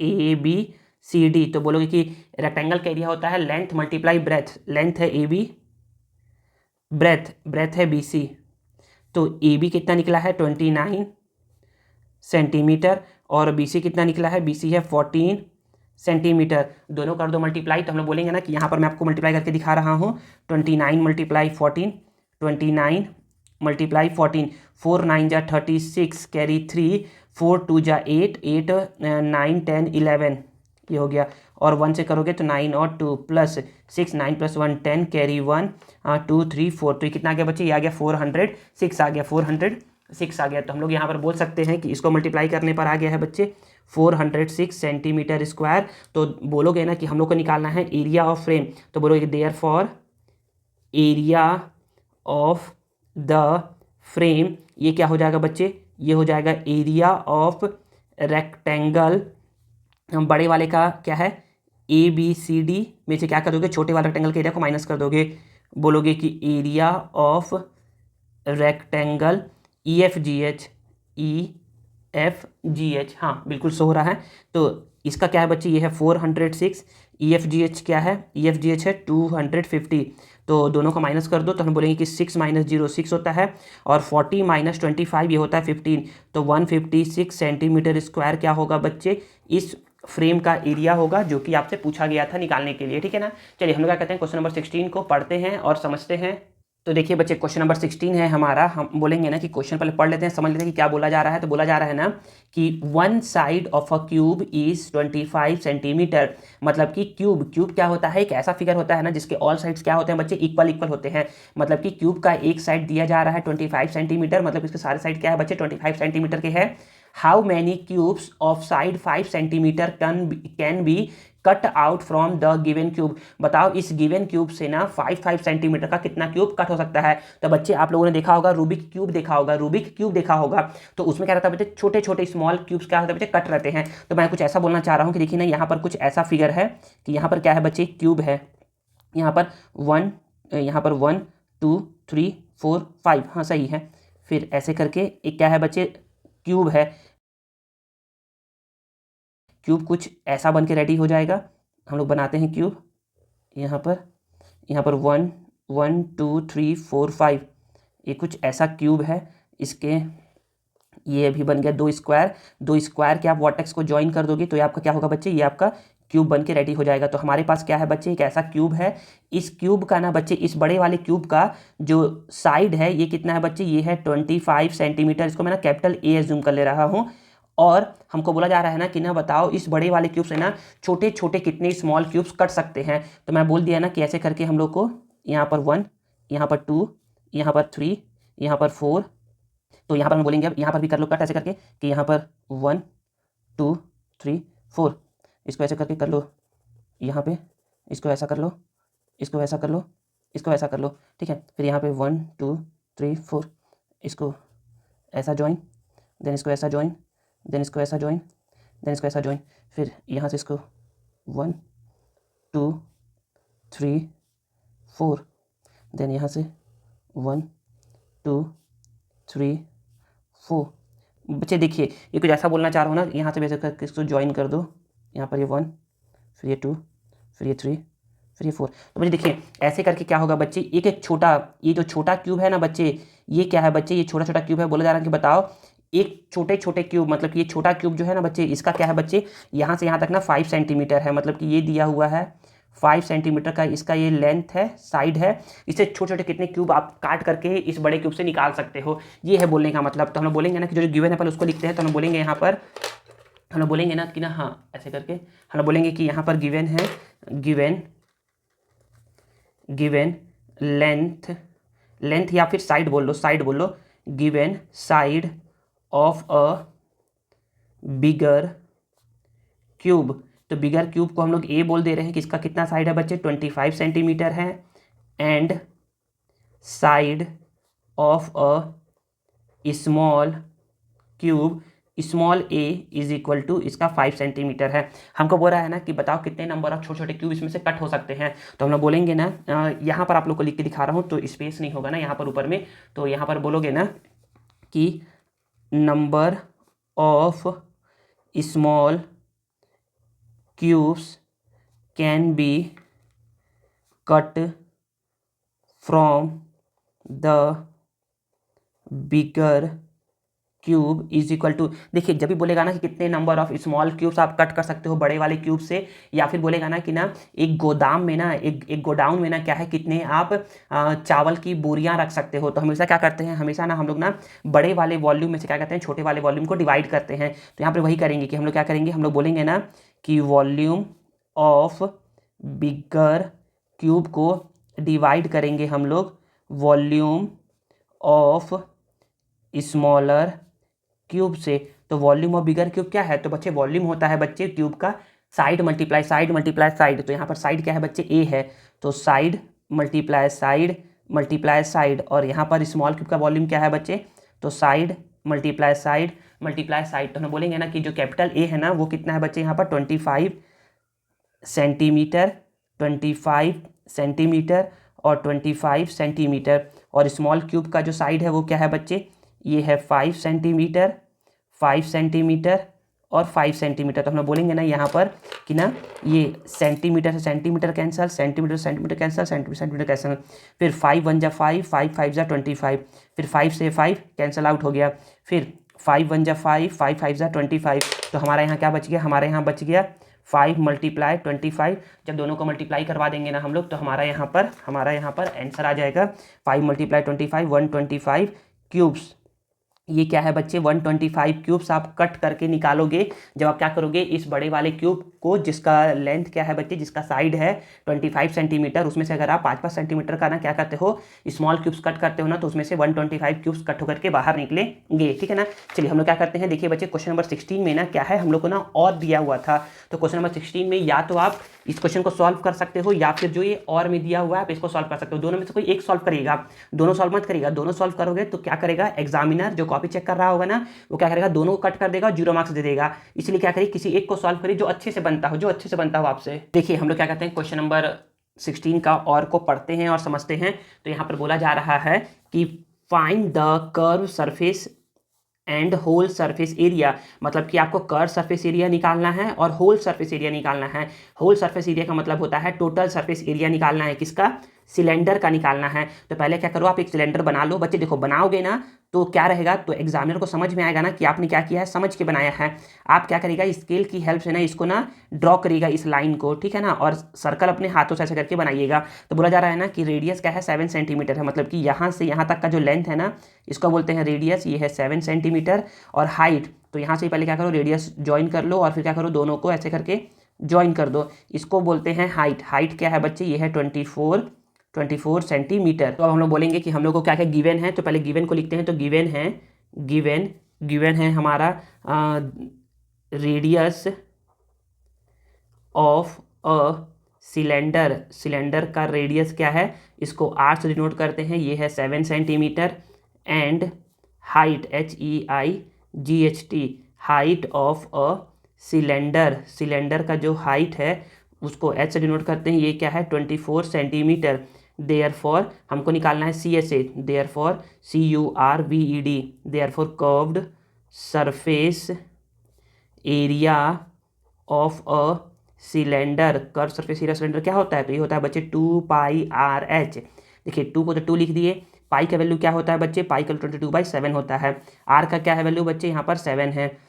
ABCD, तो बोलोगे कि रेक्टेंगल का एरिया होता है लेंथ मल्टीप्लाई ब्रेथ, लेंथ है AB, ब्रेथ है BC। तो AB कितना निकला है 29 सेंटीमीटर और BC कितना निकला है, BC है 14 सेंटीमीटर। दोनों कर दो मल्टीप्लाई, तो हम लोग बोलेंगे ना कि यहाँ पर मैं आपको मल्टीप्लाई करके दिखा रहा हूँ, 29 मल्टीप्लाई 14, 29 मल्टीप्लाई 14, 4 9 जा 36 कैरी 3, 4 2 जा 8, 8 9 10 11 ये हो गया, और 1 से करोगे तो 9 और 2 प्लस 6 9 प्लस 1 10 कैरी 1 2 3 4, तो ये कितना आ गया बच्चे, ये आ गया 406 आ गया, 406 आ गया। तो हम लोग यहाँ पर बोल सकते हैं कि इसको मल्टीप्लाई करने पर आ गया है बच्चे 406 सेंटीमीटर स्क्वायर। तो बोलोगे ना कि हम लोग को निकालना है एरिया ऑफ फ्रेम, तो बोलोगे therefore area of the frame, ये क्या हो जाएगा बच्चे, ये हो जाएगा एरिया ऑफ रेक्टेंगल, बड़े वाले का क्या है ABCD में से क्या कर दोगे, छोटे वाले रेक्टेंगल के एरिया को माइनस कर दोगे, बोलोगे कि एरिया ऑफ रेक्टेंगल EFGH, हाँ बिल्कुल सो हो रहा है। तो इसका क्या है बच्चे, ये है 406, EFGH क्या है, EFGH है 250। तो दोनों को माइनस कर दो, तो हम बोलेंगे कि 6 माइनस 0 6 होता है और 40 माइनस 25 ये होता है 15। तो 156 सेंटीमीटर स्क्वायर क्या होगा बच्चे, इस फ्रेम का एरिया होगा, जो कि आपसे पूछा गया था निकालने के लिए, ठीक है ना। चलिए हम लोग क्या कहते हैं, क्वेश्चन नंबर 16 को पढ़ते हैं और समझते हैं। तो देखिए बच्चे क्वेश्चन नंबर 16 है हमारा, हम बोलेंगे ना कि क्वेश्चन पहले पढ़ लेते हैं, समझ लेते हैं कि क्या बोला जा रहा है। तो बोला जा रहा है ना कि one side of a cube is 25 centimetre, मतलब कि क्यूब क्या होता है, एक ऐसा फिगर होता है ना जिसके ऑल साइड्स क्या होते हैं बच्चे, इक्वल होते हैं। मतलब कि क्यूब का एक साइड दिया जा रहा है 25 सेंटीमीटर, मतलब इसके सारे साइड क्या है बच्चे 25 सेंटीमीटर के है। How many cubes of side 5 centimetre can be cut out from the given cube, बताओ इस गिवन क्यूब से ना 5 सेंटीमीटर का कितना क्यूब कट हो सकता है। तो बच्चे आप लोगों ने देखा होगा रूबिक क्यूब देखा होगा, तो उसमें क्या रहता है बच्चे, छोटे छोटे स्मॉल क्यूब्स क्या होता है बच्चे, कट रहते हैं। तो मैं कुछ ऐसा बोलना चाह रहा हूँ कि देखिए ना यहाँ पर कुछ ऐसा फिगर है कि यहाँ पर क्या है बच्चे, क्यूब है, यहाँ पर 1 2 3 4 5, हाँ सही है। फिर ऐसे करके एक क्या है बच्चे, क्यूब है, क्यूब कुछ ऐसा बन के रेडी हो जाएगा, हम लोग बनाते हैं क्यूब। यहाँ पर 1 1 2 3 4 5, ये कुछ ऐसा क्यूब है। इसके ये अभी बन गया 2 स्क्वायर। 2 स्क्वायर के आप वर्टेक्स को ज्वाइन कर दोगे तो ये आपका क्या होगा बच्चे, ये आपका क्यूब बन के रेडी हो जाएगा। तो हमारे पास क्या है बच्चे, एक ऐसा क्यूब है। इस क्यूब का ना बच्चे, इस बड़े वाले क्यूब का जो साइड है ये कितना है बच्चे, ये है 25 सेंटीमीटर। इसको मैं ना कैपिटल ए एज्यूम कर ले रहा हूँ। और हमको बोला जा रहा है ना कि ना बताओ इस बड़े वाले क्यूब से ना छोटे छोटे कितने स्मॉल क्यूब्स कट सकते हैं। तो मैं बोल दिया ना कि ऐसे करके हम लोग को यहाँ पर 1, यहाँ पर 2, यहाँ पर 3, यहाँ पर 4, तो यहाँ पर हम बोलेंगे अब यहाँ पर भी कर लो कट ऐसे करके कि यहाँ पर 1 2 3 4, इसको ऐसे करके कर लो यहाँ पे, इसको ऐसा कर लो, इसको ऐसा कर लो, इसको ऐसा कर लो, ठीक है। फिर यहाँ पे 1 2 3 4, इसको ऐसा ज्वाइन, देन इसको ऐसा ज्वाइन, देन इसको ऐसा ज्वाइन, देन इसको ऐसा ज्वाइन। फिर यहाँ से इसको 1 2 3 4, देन यहाँ से 1 2 3 4। बच्चे देखिए ये कुछ ऐसा बोलना चाह रहा हूँ ना, यहाँ से वैसे करके इसको ज्वाइन कर दो। यहाँ पर ये 1, फिर ये 2, फिर ये 3, फिर ये 4। तो बच्चे देखिए ऐसे करके क्या होगा बच्चे, एक एक छोटा, ये जो छोटा क्यूब है ना बच्चे, ये क्या है बच्चे, ये छोटा छोटा क्यूब है। बोला जा रहा है कि बताओ एक छोटे छोटे क्यूब, मतलब कि ये छोटा क्यूब जो है ना बच्चे, इसका क्या है बच्चे, यहाँ से यहाँ तक ना 5 सेंटीमीटर है। मतलब कि ये दिया हुआ है 5 सेंटीमीटर का इसका ये लेंथ है, साइड है। इससे छोटे छोटे कितने क्यूब आप काट करके इस बड़े क्यूब से निकाल सकते हो, ये है बोलने का मतलब। तो हम लोग बोलेंगे ना कि जो गिवन है पहले उसको लिखते हैं। तो हम बोलेंगे यहाँ पर, हम लोग बोलेंगे ना कि ना, हाँ ऐसे करके हम लोग बोलेंगे कि यहाँ पर गिवन है, गिवन लेंथ या फिर साइड बोल लो, साइड बोल लो, given side of a bigger cube. तो बिगर क्यूब को हम लोग ए बोल दे रहे हैं कि इसका कितना साइड है बच्चे, 25 सेंटीमीटर है। And side of a small cube, small A is equal to इसका 5 सेंटीमीटर है। हमको बोल रहा है ना कि बताओ कितने नंबर ऑफ छोटे छोटे क्यूब इसमें से कट हो सकते हैं। तो हम लोग बोलेंगे ना, यहाँ पर आप लोग को लिख के दिखा रहा हूँ तो स्पेस नहीं होगा ना यहाँ पर ऊपर में। तो यहाँ पर बोलोगे ना कि number of small cubes can be cut from the bigger cube is equal to, देखिए जब भी बोलेगा ना कि कितने नंबर ऑफ स्मॉल क्यूब्स आप कट कर सकते हो बड़े वाले क्यूब से, या फिर बोलेगा ना कि ना एक गोदाम में ना, एक गोडाउन में ना क्या है, कितने आप चावल की बोरियां रख सकते हो। तो हमेशा क्या करते हैं, हमेशा ना हम लोग ना बड़े वाले वॉल्यूम में से क्या करते हैं, छोटे वाले वॉल्यूम को डिवाइड करते हैं। तो यहाँ पर वही करेंगे कि हम लोग क्या करेंगे, हम लोग बोलेंगे ना कि वॉल्यूम ऑफ बिगर क्यूब को डिवाइड करेंगे हम लोग वॉल्यूम ऑफ स्मॉलर क्यूब से। तो वॉल्यूम ऑफ बिगर क्यूब क्या है, तो बच्चे वॉल्यूम होता है बच्चे क्यूब का side multiply side multiply side. तो यहाँ पर साइड क्या है बच्चे, ए है, तो side multiply side multiply side. और यहाँ पर स्मॉल क्यूब का वॉल्यूम क्या है बच्चे, तो side multiply side multiply side. तो हम बोलेंगे ना कि जो कैपिटल ए है ना वो कितना है बच्चे, यहाँ पर 25 सेंटीमीटर, 25 सेंटीमीटर और 25 सेंटीमीटर। और स्मॉल क्यूब का जो साइड है वो क्या है बच्चे, ये है 5 सेंटीमीटर, 5 सेंटीमीटर और 5 सेंटीमीटर। तो हम लोग बोलेंगे ना यहाँ पर कि ना ये सेंटीमीटर से सेंटीमीटर कैंसल, सेंटीमीटर से centimetre cancel, centimetre centimetre cancel. फिर 5 1 जा 5, 5 5 जा 25, फिर 5 से 5 कैंसल आउट हो गया, फिर 5 1 जा 5, 5 5 जा 25। तो हमारा यहाँ क्या बच गया, हमारे यहाँ बच गया 5 मल्टीप्लाई 25। जब दोनों को मल्टीप्लाई करवा देंगे ना हम लोग, तो हमारा यहाँ पर आंसर आ जाएगा 5 मल्टीप्लाई 25, 125 क्यूब्स। ये क्या है बच्चे, 125 क्यूब्स आप कट करके निकालोगे जब आप क्या करोगे, इस बड़े वाले क्यूब को जिसका लेंथ क्या है बच्चे, जिसका साइड है 25 सेंटीमीटर, उसमें से अगर आप 5-5 सेंटीमीटर का ना क्या करते हो, स्मॉल क्यूब्स कट करते हो ना, तो उसमें से 125 क्यूब्स कट होकर के बाहर निकलेंगे, ठीक है ना। चलिए हम लोग क्या करते हैं, देखिए बच्चे क्वेश्चन नंबर 16 में ना क्या है, हम लोग को ना और दिया हुआ था। तो क्वेश्चन नंबर 16 में या तो आप इस क्वेश्चन को सॉल्व कर सकते हो, या फिर जो ये और में दिया हुआ है आप इसको सॉल्व कर सकते हो। दोनों में से कोई एक सॉल्व करिएगा, दोनों सॉल्व मत करिएगा। दोनों सॉल्व करोगे तो क्या करेगा, एग्जामिनर जो कॉपी चेक कर रहा होगा ना, वो क्या करेगा, दोनों को कट कर देगा, 0 मार्क्स दे देगा। इसलिए क्या करिए, किसी एक को सॉल्व करिए जो अच्छे से बनता हो, आपसे। देखिए हम लोग क्या कहते हैं, क्वेश्चन नंबर 16 का और को पढ़ते हैं और समझते हैं। तो यहाँ पर बोला जा रहा है कि find the curve surface and whole surface area, मतलब कि आपको कर्व सरफेस एरिया निकालना है और होल सरफेस एरिया निकालना है। होल सरफेस एरिया का मतलब होता है टोटल सरफेस एरिया निकालना है, किसका, सिलेंडर का निकालना है। तो पहले क्या करो, आप एक सिलेंडर बना लो बच्चे। देखो बनाओगे ना तो क्या रहेगा, तो एग्जामिनर को समझ में आएगा ना कि आपने क्या किया है, समझ के बनाया है। आप क्या करेगा, स्केल की हेल्प से ना इसको ना ड्रॉ करेगा इस लाइन को, ठीक है ना, और सर्कल अपने हाथों से ऐसे करके बनाइएगा। तो बोला जा रहा है ना कि रेडियस क्या है, 7 सेंटीमीटर है, मतलब कि यहाँ से यहाँ तक का जो लेंथ है ना, इसको बोलते हैं रेडियस, ये है 7 सेंटीमीटर। और हाइट, तो यहाँ से पहले क्या करो, रेडियस ज्वाइन कर लो और फिर क्या करो, दोनों को ऐसे करके ज्वाइन कर दो, इसको बोलते हैं हाइट। हाइट क्या है बच्चे, ये है 24 सेंटीमीटर। तो अब हम लोग बोलेंगे कि हम लोग को क्या क्या गिवन है, तो पहले गिवन को लिखते हैं। तो गिवन है हमारा रेडियस ऑफ अ सिलेंडर का रेडियस क्या है, इसको आर से डिनोट करते हैं, ये है 7 centimetre. And height, HEIGHT, height of a cylinder का जो हाइट है उसको एच से डिनोट करते हैं, ये क्या है 24 सेंटीमीटर। देयरफॉर हमको निकालना है CSA, therefore CURVED, therefore curved surface area of a cylinder. Curve surface area cylinder क्या होता है, तो ये होता है बच्चे 2πRH। देखिए 2 को तो 2 लिख दिए, पाई का वैल्यू क्या होता है बच्चे, पाई का 22/7 होता है। आर का क्या है वैल्यू बच्चे, यहाँ पर 7 है।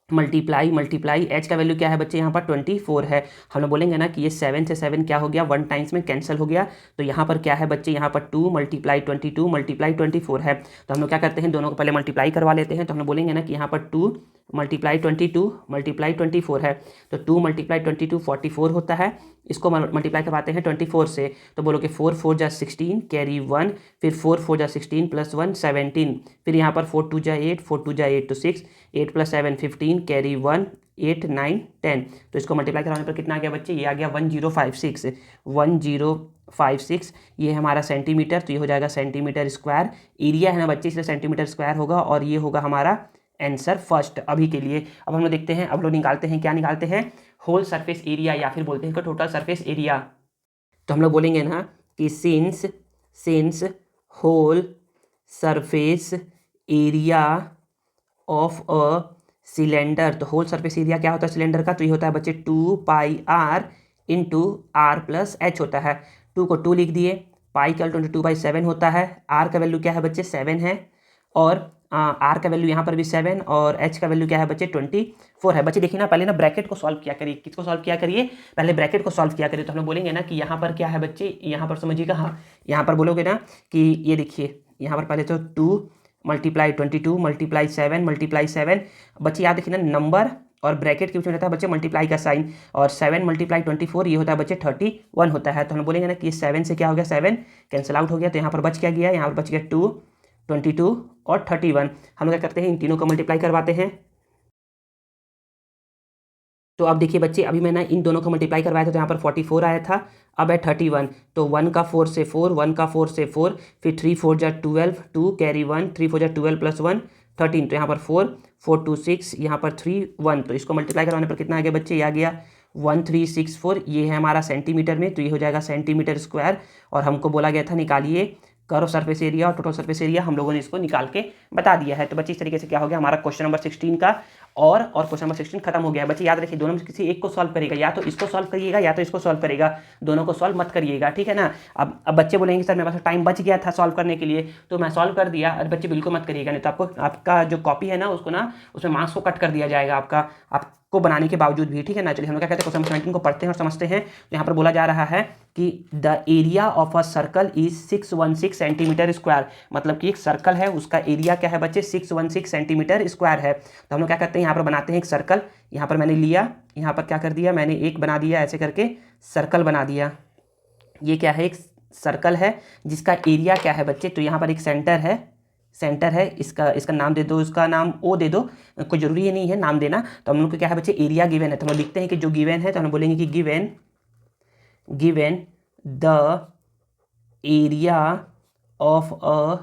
मल्टीप्लाई एच का वैल्यू क्या है बच्चे, यहाँ पर 24 है। हम लोग बोलेंगे ना कि ये 7 से 7 क्या हो गया, 1 टाइम्स में कैंसिल हो गया। तो यहाँ पर क्या है बच्चे, यहाँ पर 2 × 22 × 24 है। तो हम लोग क्या करते हैं, दोनों को पहले मल्टीप्लाई करवा लेते हैं। तो हम लोग बोलेंगे ना कि यहाँ पर 2 × 22 × 24 है। तो 2 × 22 44 होता है। इसको मल्टीप्लाई करवाते हैं 24 से, तो बोलो कि 4 4 जा 16 कैरी 1, फिर 4 4 जा 16 + 1 17, फिर यहाँ पर 4 2 जा 8 4 2 जा 8 तो 6, 8 + 7 15 कैरी 1 8 9 10। तो इसको मल्टीप्लाई कराने पर कितना आ गया बच्चे, ये आ गया 1056। ये है हमारा सेंटीमीटर, तो ये हो जाएगा सेंटीमीटर स्क्वायर। एरिया है ना बच्चे, इसलिए सेंटीमीटर स्क्वायर होगा, और ये होगा हमारा आंसर फर्स्ट अभी के लिए। अब हम लोग देखते हैं, अब लोग निकालते हैं, क्या निकालते हैं, होल सरफेस एरिया, या फिर बोलते हैं टोटल सरफेस एरिया। तो हम लोग बोलेंगे ना कि since whole surface area of a cylinder, तो होल सरफेस एरिया क्या होता है सिलेंडर का, तो ये होता है बच्चे 2πR × R+H होता है। 2 को 2 लिख दिए, पाई का 22/7 होता है। आर का वैल्यू क्या है बच्चे, 7 है, और आर का वैल्यू यहाँ पर भी 7, और एच का वैल्यू क्या है बच्चे 24 है। बच्चे देखिए ना, पहले ना ब्रैकेट को सॉल्व किया करिए। किसको सॉल्व किया करिए, पहले ब्रैकेट को सॉल्व किया करिए। तो हम लोग बोलेंगे ना कि यहाँ पर क्या है बच्चे, यहाँ पर समझिएगा, हाँ यहाँ पर बोलोगे ना कि ये देखिए यहाँ पर पहले तो 2 × 22 × 7 बच्चे याद देखिए ना, नंबर और ब्रैकेट के बीच में रहता है बच्चे मल्टीप्लाई का साइन, और 7 × 24 ये होता है बच्चे 31 होता है। तो हम बोलेंगे ना कि 7 से क्या हो गया, 7 कैंसिल आउट हो गया, तो यहाँ पर बच क्या गया, यहाँ पर बच गया 2 22 और 31। हम लोग क्या करते हैं, इन तीनों को मल्टीप्लाई करवाते हैं। तो अब देखिए बच्चे, अभी मैंने इन दोनों को मल्टीप्लाई करवाया था, तो यहाँ पर 44 आया था, अब है 31। तो 1 का 4 से 4, 1 का 4 से 4, फिर 3 4 जा 12, 2 कैरी 1, 3 4 जा 12 + 1 13। तो यहाँ पर 4 4 2 6, यहाँ पर 3 1, तो इसको मल्टीप्लाई करवाने पर कितना आ गया बच्चे, ये आ गया 1364। ये है हमारा सेंटीमीटर में, तो ये हो जाएगा सेंटीमीटर स्क्वायर। और हमको बोला गया था निकालिए कर्व सरफेस एरिया और टोटल सरफेस एरिया, हम लोगों ने इसको निकाल के बता दिया है। तो बच्चे इस तरीके से क्या हो गया हमारा क्वेश्चन नंबर 16 का, और क्वेश्चन नंबर 16 खत्म हो गया। बच्चे याद रखिए, दोनों में किसी एक को सॉल्व करेगा, या तो इसको सॉल्व करिएगा या तो इसको सॉल्व करेगा, दोनों को सॉल्व मत करिएगा, ठीक है ना। अब बच्चे बोलेंगे सर मेरे पास टाइम बच गया था सॉल्व करने के लिए, तो मैं सॉल्व कर दिया। अरे बच्चे बिल्कुल मत करिएगा, नहीं तो आपको आपका जो कॉपी है ना उसको ना उसमें मार्क्स को कट कर दिया जाएगा आपको बनाने के बावजूद भी, ठीक है ना। चलिए हम लोग क्या कहते हैं, क्वेश्चन 17 को पढ़ते हैं और समझते हैं। तो यहाँ पर बोला जा रहा है कि the area of a circle is 616 centimetre square, मतलब कि एक सर्कल है उसका एरिया क्या है बच्चे 616 सेंटीमीटर स्क्वायर है। तो हम लोग क्या करते हैं, यहाँ पर बनाते हैं एक सर्कल। यहाँ पर मैंने लिया, यहाँ पर क्या कर दिया, मैंने एक बना दिया, ऐसे करके सर्कल बना दिया। ये क्या है, एक सर्कल है जिसका एरिया क्या है बच्चे, तो यहाँ पर एक सेंटर है, इसका नाम दे दो, इसका नाम ओ दे दो, कोई जरूरी है नहीं है नाम देना। तो हम लोग को क्या है बच्चे, एरिया गिवन है, तो हम लोग लिखते हैं कि जो गिवन है, तो हम बोलेंगे कि given the area of a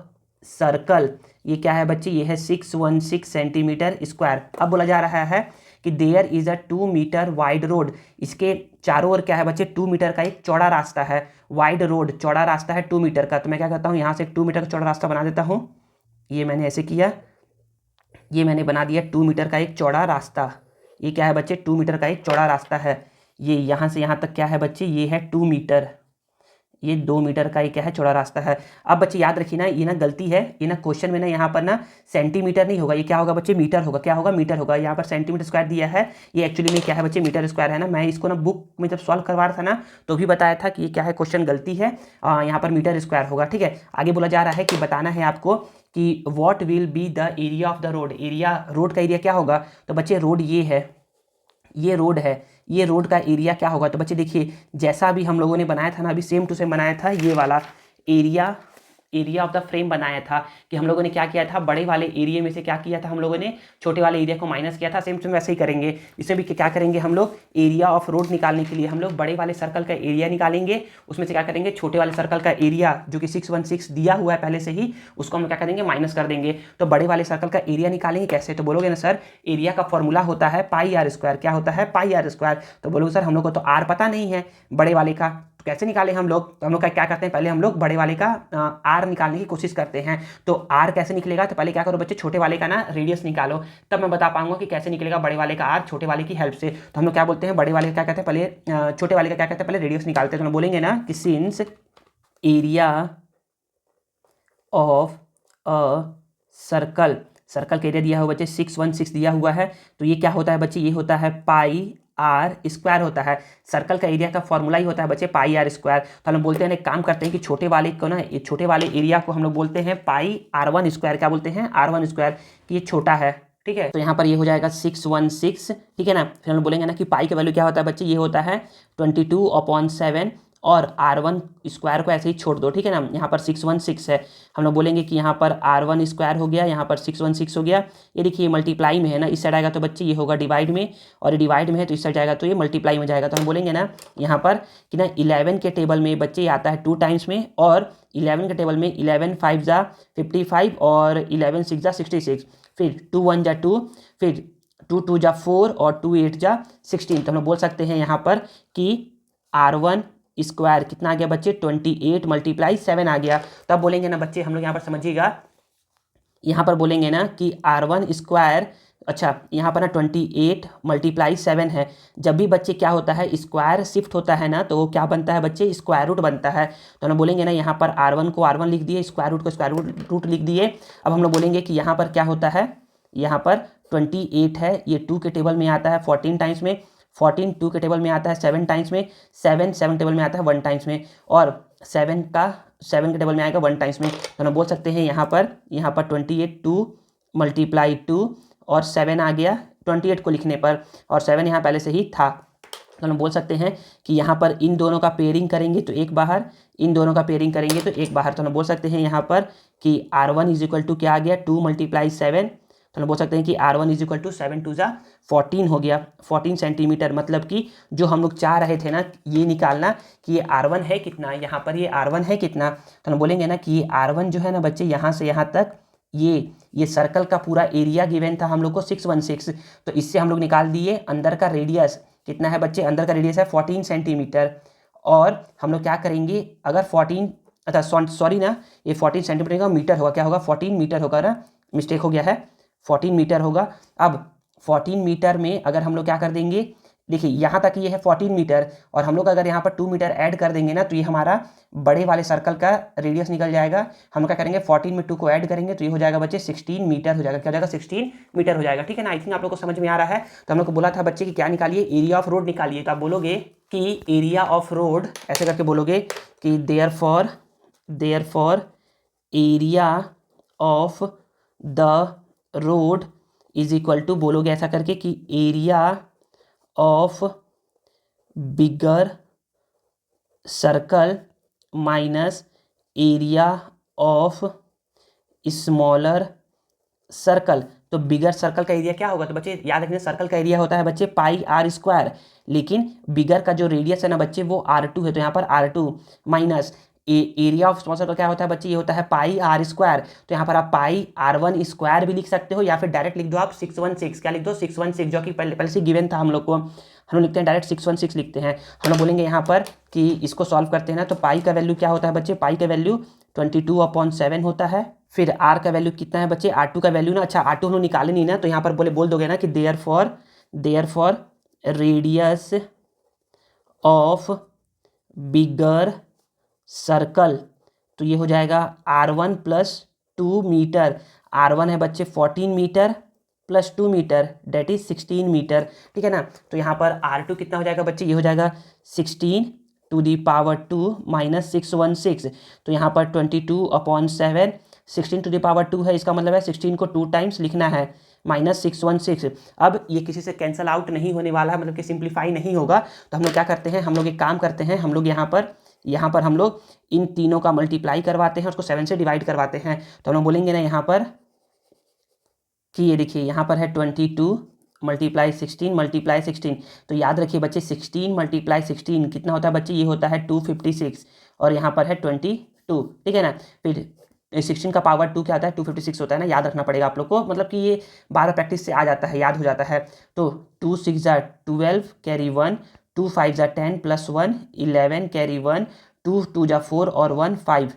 circle, ये क्या है बच्चे, ये है 616 सेंटीमीटर स्क्वायर। अब बोला जा रहा है कि there is a 2 metre wide road, इसके चारों ओर क्या है बच्चे 2 मीटर का एक चौड़ा रास्ता है। वाइड रोड, चौड़ा रास्ता है 2 मीटर का। तो मैं क्या करता हूँ, यहाँ से 2 मीटर का चौड़ा रास्ता बना देता हूँ, ये मैंने ऐसे किया। ये मैंने बना दिया 2 मीटर का एक चौड़ा रास्ता। ये क्या है बच्चे, 2 मीटर का एक चौड़ा रास्ता है। ये यहाँ से यहाँ तक क्या है बच्चे, ये है 2 मीटर। ये 2 मीटर का एक क्या है, चौड़ा रास्ता है। अब बच्चे याद रखिए ना, ये ना गलती है, ये ना क्वेश्चन में ना यहाँ पर ना सेंटीमीटर नहीं होगा, ये क्या होगा बच्चे, मीटर होगा। क्या होगा, मीटर होगा। यहाँ पर सेंटीमीटर स्क्वायर दिया है, ये एक्चुअली में क्या है बच्चे, मीटर स्क्वायर है ना। मैं इसको ना बुक में जब सॉल्व करवा रहा था ना तो भी बताया था कि ये क्या है, क्वेश्चन गलती है, यहाँ पर मीटर स्क्वायर होगा। ठीक है, आगे बोला जा रहा है कि बताना है आपको कि what will be the area of the road. Area, road का एरिया क्या होगा, तो बच्चे रोड ये है, ये रोड है, ये रोड का एरिया क्या होगा। तो बच्चे देखिए, जैसा अभी हम लोगों ने बनाया था ना, अभी सेम टू सेम बनाया था, ये वाला area, area of the frame बनाया था कि हम लोगों ने क्या किया था, बड़े वाले एरिया में से क्या किया था हम लोगों ने, छोटे वाले एरिया को माइनस किया था। सेम टू सेम वैसे ही करेंगे, इसमें भी क्या करेंगे हम लोग, एरिया ऑफ रोड निकालने के लिए हम लोग बड़े वाले सर्कल का एरिया निकालेंगे, उसमें से क्या करेंगे, छोटे वाले सर्कल का एरिया जो कि 616 दिया हुआ है पहले से ही, उसको हम क्या करेंगे, माइनस कर देंगे। तो बड़े वाले सर्कल का एरिया निकालेंगे कैसे, तो बोलोगे ना सर एरिया का फॉर्मूला होता है पाई आर स्क्वायर। क्या होता है, पाई आर स्क्वायर। तो बोलोगे सर हम लोग को तो आर पता नहीं है बड़े वाले का, तो कैसे निकालें हम लोग। तो हम लोग क्या करते हैं, पहले हम लोग बड़े वाले का आर निकालने की कोशिश करते हैं। तो आर कैसे निकलेगा, तो पहले क्या करो बच्चे, छोटे वाले का ना रेडियस निकालो, तब मैं बता पाऊंगा कि कैसे निकलेगा बड़े वाले का आर छोटे वाले की हेल्प से। तो हम लोग क्या बोलते हैं, बड़े वाले का क्या कहते हैं, पहले छोटे वाले का क्या कहते हैं, पहले रेडियस निकालते हैं। तो हम बोलेंगे ना कि since area of a circle, circle का एरिया दिया हुआ बच्चे 616 दिया हुआ है, तो ये क्या होता है बच्चे, ये होता है पाई आर स्क्वायर होता है। सर्कल का एरिया का फॉर्मूला ही होता है बच्चे पाई आर स्क्वायर। तो हम लोग बोलते हैं, एक काम करते हैं कि छोटे वाले को ना, ये छोटे वाले एरिया को हम लोग बोलते हैं पाई आर वन स्क्वायर। क्या बोलते हैं, आर वन स्क्वायर, कि ये छोटा है। ठीक है, तो यहाँ पर ये हो जाएगा 616। ठीक है ना, फिर हम लोग बोलेंगे ना कि पाई का वैल्यू क्या होता है बच्चे, ये होता है 22/7 और आर वन स्क्वायर को ऐसे ही छोड़ दो। ठीक है ना, यहाँ पर 616 है, हम लोग बोलेंगे कि यहाँ पर आर वन स्क्वायर हो गया, यहाँ पर 616 हो गया। ये देखिए मल्टीप्लाई में है ना, इस साइड आएगा तो बच्चे ये होगा डिवाइड में, और ये डिवाइड में है तो इस साइड जाएगा तो ये मल्टीप्लाई में जाएगा। तो हम बोलेंगे ना यहाँ पर कि ना 11 के टेबल में बच्चे आता है 2 टाइम्स में, और 11 के टेबल में 11 5 जा 55 और 11 6 जा 66, फिर 2 1 जा 2, फिर 2 2 जा 4 और 2 8 जा 16। तो हम लोग बोल सकते हैं यहाँ पर कि आर वन स्क्वायर कितना आ गया बच्चे, 28 × 7 आ गया। तब बोलेंगे ना बच्चे, हम लोग यहाँ पर समझिएगा, यहाँ पर बोलेंगे ना कि आर वन स्क्वायर, अच्छा यहाँ पर ना 28 × 7 है। जब भी बच्चे क्या होता है, स्क्वायर शिफ्ट होता है ना, तो वो क्या बनता है बच्चे, स्क्वायर रूट बनता है। तो हम बोलेंगे ना यहाँ पर आर वन को आर वन लिख दिए, स्क्वायर रूट को स्क्वायर रूट लिख दिए। अब हम लोग बोलेंगे कि यहाँ पर क्या होता है, यहाँ पर 28 है, ये 2 के टेबल में आता है 14 टाइम्स में, 14 2 के टेबल में आता है 7 टाइम्स में, 7 7 टेबल में आता है 1 टाइम्स में, और 7 के टेबल में आएगा 1 टाइम्स में। तो हम बोल सकते हैं यहाँ पर 28 2 × 2 और 7 आ गया 28 को लिखने पर, और 7 यहाँ पहले से ही था। तो हम बोल सकते हैं कि यहाँ पर इन दोनों का पेयरिंग करेंगे तो एक बाहर, इन दोनों का पेयरिंग करेंगे तो एक बाहर। तो हम बोल सकते हैं यहाँ पर कि R one is equal to क्या आ गया, 2 × 7। तो हम बोल सकते हैं कि R one is equal to 7 2 जा 14 हो गया, 14 सेंटीमीटर। मतलब कि जो हम लोग चाह रहे थे ना ये निकालना कि ये आर वन है कितना, यहाँ पर ये आर वन है कितना। तो हम बोलेंगे ना कि ये आर वन जो है ना बच्चे, यहाँ से यहाँ तक ये सर्कल का पूरा एरिया गिवन था हम लोग को 616। तो इससे हम लोग निकाल दिए अंदर का रेडियस कितना है बच्चे, अंदर का रेडियस है 14 सेंटीमीटर। और हम लोग क्या करेंगे, अगर 14, अच्छा सॉरी ना, ये 14 सेंटीमीटर का मीटर होगा, क्या होगा 14 मीटर होगा ना, मिस्टेक हो गया है, 14 मीटर होगा। अब 14 मीटर में अगर हम लोग क्या कर देंगे, देखिए यहाँ तक ये है 14 मीटर, और हम लोग अगर यहाँ पर 2 मीटर ऐड कर देंगे ना तो ये हमारा बड़े वाले सर्कल का रेडियस निकल जाएगा। हम लोग क्या करेंगे, 14 में 2 को ऐड करेंगे तो ये हो जाएगा बच्चे 16 मीटर हो जाएगा। क्या हो जाएगा, 16 मीटर हो जाएगा। ठीक है ना, आई थिंक आप लोग को समझ में आ रहा है। तो हम लोग को बोला था बच्चे कि क्या निकालिए, एरिया ऑफ रोड निकालिए। तो आप बोलोगे कि एरिया ऑफ रोड ऐसे करके बोलोगे कि therefore area of the road is equal to, बोलोगे ऐसा करके कि area of bigger circle minus area of smaller circle. तो बिगर सर्कल का एरिया क्या होगा, तो बच्चे याद रखना सर्कल का एरिया होता है बच्चे पाई आर स्क्वायर, लेकिन बिगर का जो रेडियस है ना बच्चे वो R2 है, तो यहाँ पर R2 minus area of small circle क्या होता है बच्चे, ये होता है पाई आर स्क्वायर। तो यहाँ पर आप पाई आर वन स्क्वायर भी लिख सकते हो, या फिर डायरेक्ट लिख दो आप 616। क्या लिख दो, 616, जो कि पहले से गिवन था हम लोग को। हम लोग लिखते हैं डायरेक्ट 616 लिखते हैं। हम लोग बोलेंगे यहाँ पर कि इसको सॉल्व करते हैं ना, तो पाई का वैल्यू क्या होता है बच्चे, पाई का वैल्यू 22/7 होता है। फिर आर का वैल्यू कितना है बच्चे, R2 का वैल्यू ना, अच्छा R2 हम लोग निकाले नहीं ना, तो यहाँ पर बोल दोगे ना कि therefore radius of bigger circle, तो ये हो जाएगा R1 + 2 मीटर। R1 है बच्चे 14 metre + 2 metre that is 16 metre, ठीक है ना। तो यहाँ पर R2 कितना हो जाएगा बच्चे, ये हो जाएगा 16 टू दी पावर 2 - 616, तो यहाँ पर 22/7, 16 टू दी पावर 2 है, इसका मतलब है 16 को 2 टाइम्स लिखना है -616। अब ये किसी से कैंसल आउट नहीं होने वाला है, मतलब कि सिंप्लीफाई नहीं होगा, तो हम लोग क्या करते हैं, हम लोग एक काम करते हैं, हम लोग यहाँ पर हम लोग इन तीनों का मल्टीप्लाई करवाते हैं, उसको 7 से डिवाइड करवाते हैं। तो हम लोग बोलेंगे ना यहाँ पर कि ये देखिए यहाँ पर है 22 × 16 तो याद रखिए बच्चे 16 × 16 कितना होता है बच्चे, ये होता है 256 और यहाँ पर है 22, ठीक है ना। फिर 16 का पावर 2 क्या आता है, 256 होता है ना, याद रखना पड़ेगा आप लोग को, मतलब कि ये बार प्रैक्टिस से आ जाता है, याद हो जाता है। तो 2 × 6 = 12 कैरी 1, 2 × 5 = 10 + 1 11 कैरी 1, 2 × 2 = 4 और 1 5,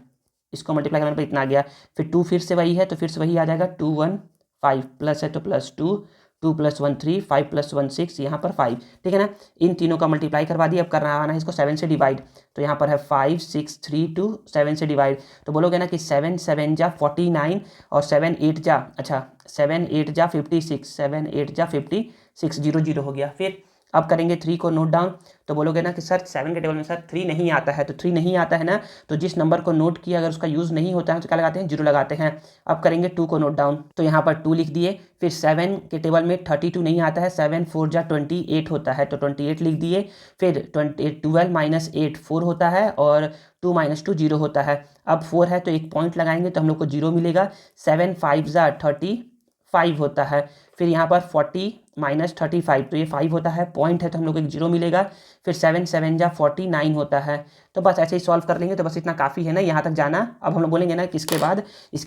इसको मल्टीप्लाई करने पर इतना आ गया। फिर 2 फिर से वही है, तो फिर से वही आ जाएगा 2 1 5 प्लस है तो +2, 2 + 1 3, 5 + 1 6, यहाँ पर 5, ठीक है ना। इन तीनों का मल्टीप्लाई करवा दिया, अब करना आना है इसको 7 से डिवाइड, तो यहाँ पर है 5 6 3 2, 7 से डिवाइड, तो बोलोगे ना कि 7 7 जा 49 और 7 8 जा, अच्छा 7 8 जा 56, 7 8 जा 56, 0 0 हो गया। फिर अब करेंगे 3 को नोट डाउन, तो बोलोगे ना कि सर 7 के टेबल में सर 3 नहीं आता है, तो 3 नहीं आता है ना, तो जिस नंबर को नोट किया अगर उसका यूज़ नहीं होता है तो क्या लगाते हैं, 0 लगाते हैं। अब करेंगे 2 को नोट डाउन, तो यहाँ पर 2 लिख दिए। फिर 7 के टेबल में 32 नहीं आता है, 7 4 जा 28 होता है, तो 28 लिख दिए। फिर 12 - 8 4 होता है और 2 - 2 0 होता है। अब 4 है तो एक पॉइंट लगाएंगे तो हम लोग को 0 मिलेगा। 7 5 जा 35 होता है। फिर यहाँ पर 40 - 35, तो ये 5 होता है, पॉइंट है तो हम लोग को एक 0 मिलेगा। फिर 7 7 जा 49 होता है। तो बस ऐसे ही सॉल्व कर लेंगे, तो बस इतना काफ़ी है ना यहाँ तक जाना। अब हम लोग बोलेंगे ना कि इसके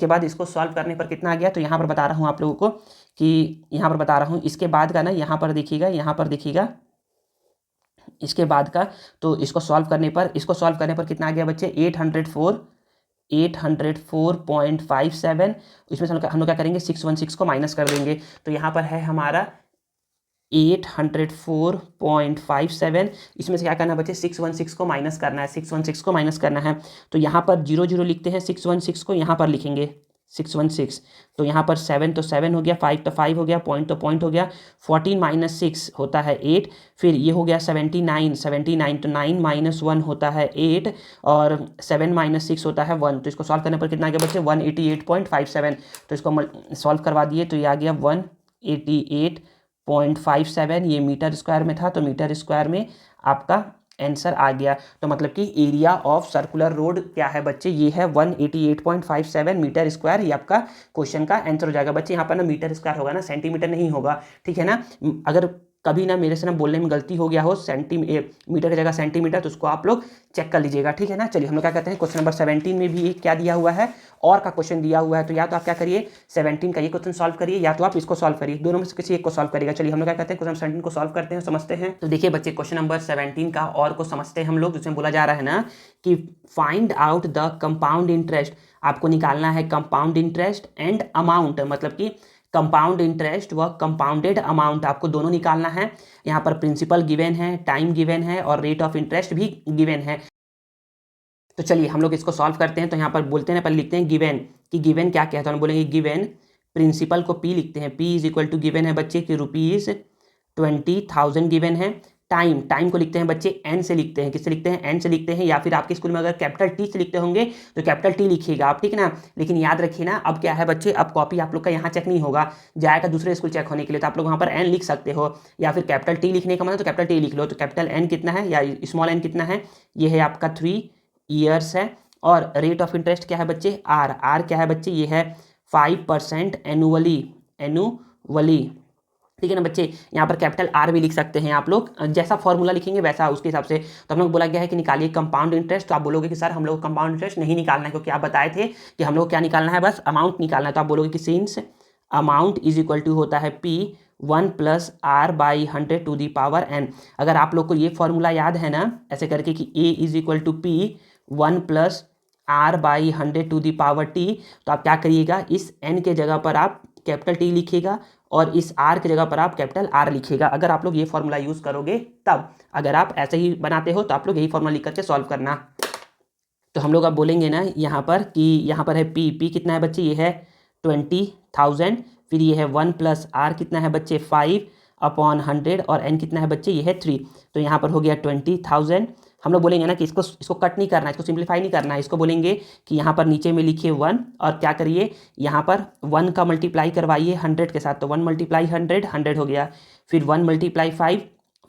बाद इसको सॉल्व करने पर कितना आ गया, तो यहाँ पर बता रहा हूँ आप लोगों को कि यहाँ पर बता रहा हूँ इसके बाद का ना, यहाँ पर देखिएगा इसके बाद का, तो इसको सॉल्व करने पर कितना आ गया बच्चे, 804.57। इसमें से हम लोग क्या करेंगे, 616 को माइनस कर देंगे, तो यहाँ पर है हमारा 804.57। इसमें से क्या करना है बच्चे, 616 को माइनस करना है, 616 को माइनस करना है। तो यहाँ पर 0 0 लिखते हैं, 616 को यहाँ पर लिखेंगे 616, तो यहाँ पर 7 तो 7 हो गया, 5 तो 5 हो गया, पॉइंट तो पॉइंट हो गया। 14 - 6 होता है 8, फिर ये हो गया 79 तो 9 - 1 होता है 8 और 7 - 6 होता है 1, तो इसको सॉल्व करने पर कितना आ गया बच्चे, 188.57। तो इसको सॉल्व करवा दिए तो ये आ गया 188.57, ये मीटर स्क्वायर में था, तो मीटर स्क्वायर में आपका आंसर आ गया। तो मतलब कि एरिया ऑफ सर्कुलर रोड क्या है बच्चे, ये है 188.57 मीटर स्क्वायर, ये आपका क्वेश्चन का आंसर हो जाएगा बच्चे। यहाँ पर ना मीटर स्क्वायर होगा ना, सेंटीमीटर नहीं होगा, ठीक है ना। अगर कभी ना मेरे से ना बोलने में गलती हो गया हो, मीटर की जगह सेंटीमीटर, तो उसको आप लोग चेक कर लीजिएगा, ठीक है ना। चलिए हम लोग क्या कहते हैं, क्वेश्चन नंबर 17 में भी एक क्या दिया हुआ है, और का क्वेश्चन दिया हुआ है, तो या तो आप क्या करिए 17 का ये क्वेश्चन सॉल्व करिए, या तो आप इसको सॉल्व करिए, दोनों में से किसी एक को सॉल्व करिएगा। चलिए हम लोग क्या कहते हैं, क्वेश्चन 17 को सॉल्व करते हैं, समझते हैं। तो देखिए बच्चे क्वेश्चन नंबर 17 का और को समझते हैं हम लोग, जिसमें बोला जा रहा है ना कि find out the compound interest, आपको निकालना है कंपाउंड इंटरेस्ट एंड अमाउंट, मतलब कि कंपाउंड इंटरेस्ट व कंपाउंडेड अमाउंट आपको दोनों निकालना है। यहाँ पर प्रिंसिपल गिवन है, टाइम गिवन है और रेट ऑफ इंटरेस्ट भी गिवन है। तो चलिए हम लोग इसको सॉल्व करते हैं। तो यहाँ पर बोलते हैं, पहले लिखते हैं गिवन, कि गिवन क्या क्या है, तो हम बोलेंगे गिवन प्रिंसिपल को P लिखते हैं, P = गिवन है बच्चे कि ₹20,000 गिवन है। टाइम को लिखते हैं बच्चे N से लिखते हैं, किससे लिखते हैं, N से लिखते हैं, या फिर आपके स्कूल में अगर कैपिटल T से लिखते होंगे तो कैपिटल T लिखिएगा आप, ठीक है ना। लेकिन याद रखिए ना, अब क्या है बच्चे, अब कॉपी आप लोग का यहाँ चेक नहीं होगा, जाएगा दूसरे स्कूल चेक होने के लिए, तो आप लोग वहाँ पर N लिख सकते हो, या फिर कैपिटल T लिखने का मतलब तो कैपिटल T लिख लो। तो कैपिटल N कितना है या स्मॉल n कितना है, ये है आपका 3 ईयर्स है। और रेट ऑफ इंटरेस्ट क्या है बच्चे, आर क्या है बच्चे, ये है 5% एनुअली, ठीक है ना बच्चे। यहाँ पर कैपिटल R भी लिख सकते हैं आप लोग, जैसा फॉर्मूला लिखेंगे वैसा उसके हिसाब से। तो हम लोग बोला गया है कि निकालिए कंपाउंड इंटरेस्ट, तो आप बोलोगे कि सर हम लोग कंपाउंड इंटरेस्ट नहीं निकालना है, क्योंकि आप बताए थे कि हम लोग क्या निकालना है, बस अमाउंट निकालना है। तो आप बोलोगे कि सिंस अमाउंट = होता है P 1 + R/100⁴ अगर आप लोग को ये फॉर्मूला याद है ना, ऐसे करके कि A = P 1 + r by 100 to the power t, तो आप क्या करिएगा, इस n के जगह पर आप कैपिटल T लिखिएगा और इस r के जगह पर आप कैपिटल R लिखिएगा। अगर आप लोग ये फॉर्मूला यूज़ करोगे तब, अगर आप ऐसे ही बनाते हो तो आप लोग यही फॉर्मूला लिख करके सॉल्व करना। तो हम लोग अब बोलेंगे ना यहाँ पर कि यहाँ पर है p कितना है बच्चे, ये है 20,000, फिर ये है 1 प्लस r कितना है बच्चे 5/100 और n कितना है बच्चे, ये है 3। तो यहाँ पर हो गया 20,000। हम लोग बोलेंगे ना कि इसको कट नहीं करना है, इसको सिंप्लीफाई नहीं करना है, इसको बोलेंगे कि यहाँ पर नीचे में लिखिए 1 और क्या करिए, यहाँ पर 1 का मल्टीप्लाई करवाइए 100 के साथ, तो 1 मल्टीप्लाई 100 100 हो गया, फिर 1 मल्टीप्लाई 5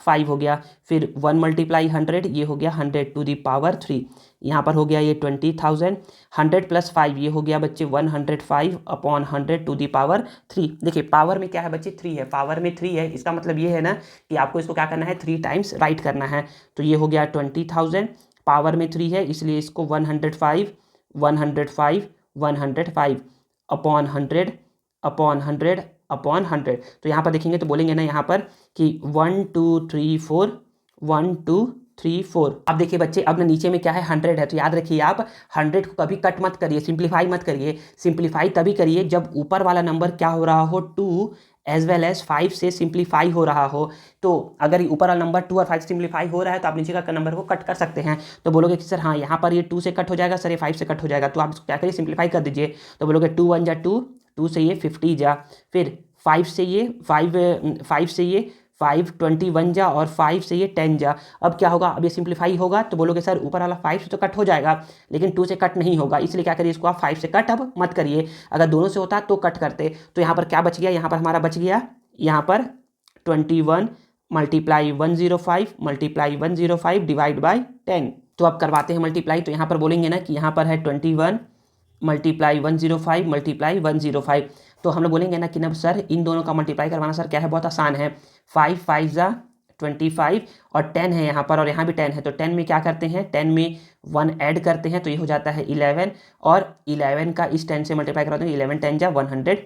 5 हो गया, फिर 1 मल्टीप्लाई 100 ये हो गया 100 टू दी पावर 3। यहाँ पर हो गया ये 20,000, 100 प्लस 5 ये हो गया बच्चे 105/100 टू दी पावर 3। देखिए पावर में क्या है बच्चे, 3 है, पावर में 3 है, इसका मतलब ये है ना कि आपको इसको क्या करना है, 3 टाइम्स राइट करना है। तो ये हो गया 20,000, पावर में 3 है इसलिए इसको 105 105 105 अपॉन 100/100 तो यहाँ पर देखेंगे तो बोलेंगे ना यहाँ पर कि 1 2 3 4 1 2 3 4। अब देखिए बच्चे, अब ना नीचे में क्या है 100 है, तो याद रखिए आप 100 को कभी कट मत करिए, सिंप्लीफाई मत करिए। सिंप्लीफाई तभी करिए जब ऊपर वाला नंबर क्या हो रहा हो, 2 एज वेल एज 5 से सिंप्लीफाई हो रहा हो। तो अगर ऊपर वाला नंबर 2 और 5 से सिंप्लीफाई हो रहा है तो आप नीचे का नंबर को कट कर सकते हैं। तो बोलोगे कि सर हाँ यहाँ पर ये 2 से कट हो जाएगा, सर ये 5 से कट हो जाएगा, तो आप इसको क्या करिए, सिंप्लीफाई कर दीजिए। तो बोलोगे 2 1 जा 2, 2 से ये 50 जा, फिर 5 से ये 5 21 जा और 5 से ये 10 जा। अब क्या होगा, अब ये सिंप्लीफाई होगा तो बोलोगे सर ऊपर वाला 5 से तो कट हो जाएगा लेकिन 2 से कट नहीं होगा, इसलिए क्या करिए, इसको आप 5 से कट अब मत करिए। अगर दोनों से होता तो कट करते। तो यहाँ पर क्या बच गया, यहाँ पर हमारा बच गया यहाँ पर 21 मल्टीप्लाई 105 मल्टीप्लाई 105 डिवाइड बाई 10। तो अब करवाते हैं मल्टीप्लाई। तो यहाँ पर बोलेंगे ना कि यहाँ पर है 21 मल्टीप्लाई 105 मल्टीप्लाई 105। तो हम लोग बोलेंगे ना कि ना सर इन दोनों का मल्टीप्लाई करवाना सर क्या है, बहुत आसान है। 5 5 जा 25 और 10 है यहाँ पर और यहाँ भी 10 है, तो 10 में क्या करते हैं, 10 में 1 ऐड करते हैं तो ये हो जाता है 11 और 11 का इस 10 से मल्टीप्लाई करवाते हैं, 11 10 जा 110।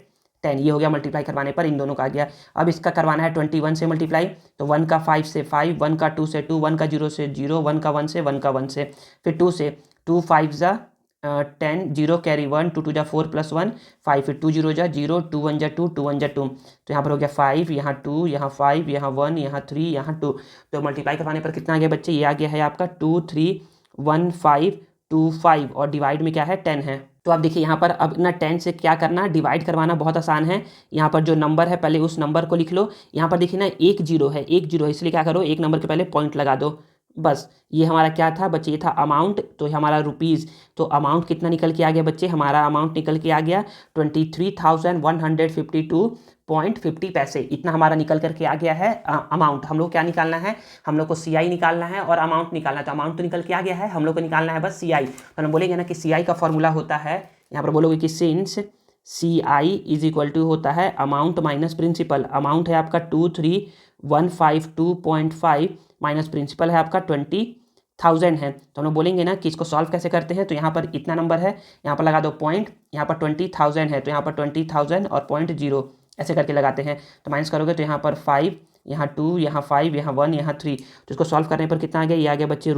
ये हो गया मल्टीप्लाई करवाने पर इन दोनों का आ गया। अब इसका करवाना है 21 से मल्टीप्लाई, तो 1 का 5 से 5, 1 का 2 से 2, 1 का 0 से 0, 1 का 1 से 1 का 1 से, फिर 2 से 2 5 जा 10, 0 कैरी 1, 2 2 जा 4 प्लस 1 5, फिर 2 0 जा 0, 2 1 जा 2, 2 1 जा 2। तो यहाँ पर हो गया 5, यहाँ 2, यहाँ 5, यहाँ 1, यहाँ 3, यहाँ 2। तो मल्टीप्लाई करवाने पर कितना आ गया बच्चे, ये आ गया है आपका 2 3 1 5 2 5 और डिवाइड में क्या है 10 है। तो आप देखिए यहाँ पर अब ना 10 से क्या करना, डिवाइड करवाना बहुत आसान है। यहाँ पर जो नंबर है पहले उस नंबर को लिख लो। यहाँ पर देखिए ना एक जीरो है, इसलिए क्या करो, एक नंबर के पहले पॉइंट लगा दो बस। ये हमारा क्या था बच्चे, ये था अमाउंट, तो हमारा रुपीज़। तो अमाउंट कितना निकल के आ गया बच्चे, हमारा अमाउंट निकल के आ गया 23,152.50 पैसे। इतना हमारा निकल करके आ गया है अमाउंट। हम लोग क्या निकालना है, हम लोग को CI निकालना है और अमाउंट निकालना है। तो अमाउंट तो निकल के आ गया है, हम लोग को निकालना है बस CI। तो हम बोलेंगे ना कि CI का फॉर्मूला होता है, यहाँ पर बोलोगे कि since CI is equal to होता है अमाउंट माइनस प्रिंसिपल। अमाउंट है आपका 23,152.5 माइनस प्रिंसिपल है आपका 20,000 है। तो हम लोग बोलेंगे ना कि इसको सॉल्व कैसे करते हैं। तो यहाँ पर इतना नंबर है, यहाँ पर लगा दो पॉइंट, यहाँ पर 20,000 है तो यहाँ पर 20,000 और 0.0 ऐसे करके लगाते हैं। तो माइनस करोगे तो यहाँ पर 5, यहाँ 2, यहाँ 5, यहाँ 1, यहाँ 3। तो इसको सॉल्व करने पर कितना आ गया, ये आ गया बच्चे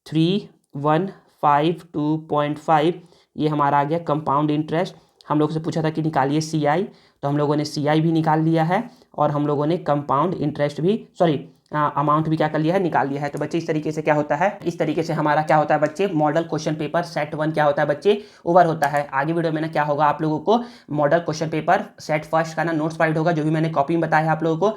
₹3152.5। ये हमारा आ गया कंपाउंड इंटरेस्ट। हम लोग से पूछा था कि निकालिए CI, तो हम लोगों ने CI भी निकाल लिया है और हम लोगों ने कंपाउंड इंटरेस्ट भी अमाउंट भी क्या कर लिया है, निकाल लिया है। तो बच्चे इस तरीके से क्या होता है, इस तरीके से हमारा क्या होता है बच्चे, मॉडल क्वेश्चन पेपर सेट 1 क्या होता है बच्चे, ओवर होता है। आगे वीडियो में ना क्या होगा, आप लोगों को model question paper set first का ना नोट्स प्रोवाइड होगा, जो भी मैंने कॉपी में बताया है आप लोगों को।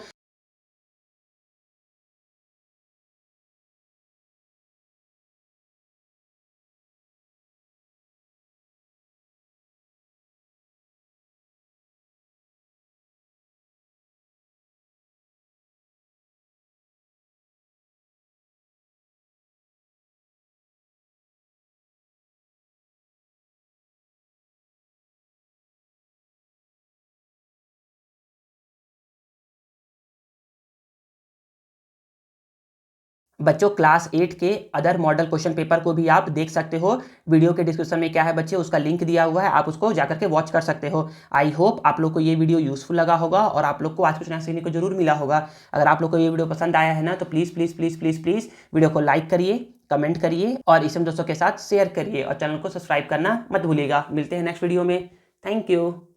बच्चों क्लास 8 के अदर मॉडल क्वेश्चन पेपर को भी आप देख सकते हो। वीडियो के डिस्क्रिप्शन में क्या है बच्चे, उसका लिंक दिया हुआ है, आप उसको जाकर के वॉच कर सकते हो। आई होप आप लोग को ये वीडियो यूजफुल लगा होगा और आप लोग को आज कुछ नया सीखने को जरूर मिला होगा। अगर आप लोग को ये वीडियो पसंद आया है ना तो please please please please please video को लाइक करिए कमेंट करिए और इसे दोस्तों के साथ शेयर करिए और चैनल को सब्सक्राइब करना मत भूलिएगा। मिलते हैं नेक्स्ट वीडियो में। Thank you.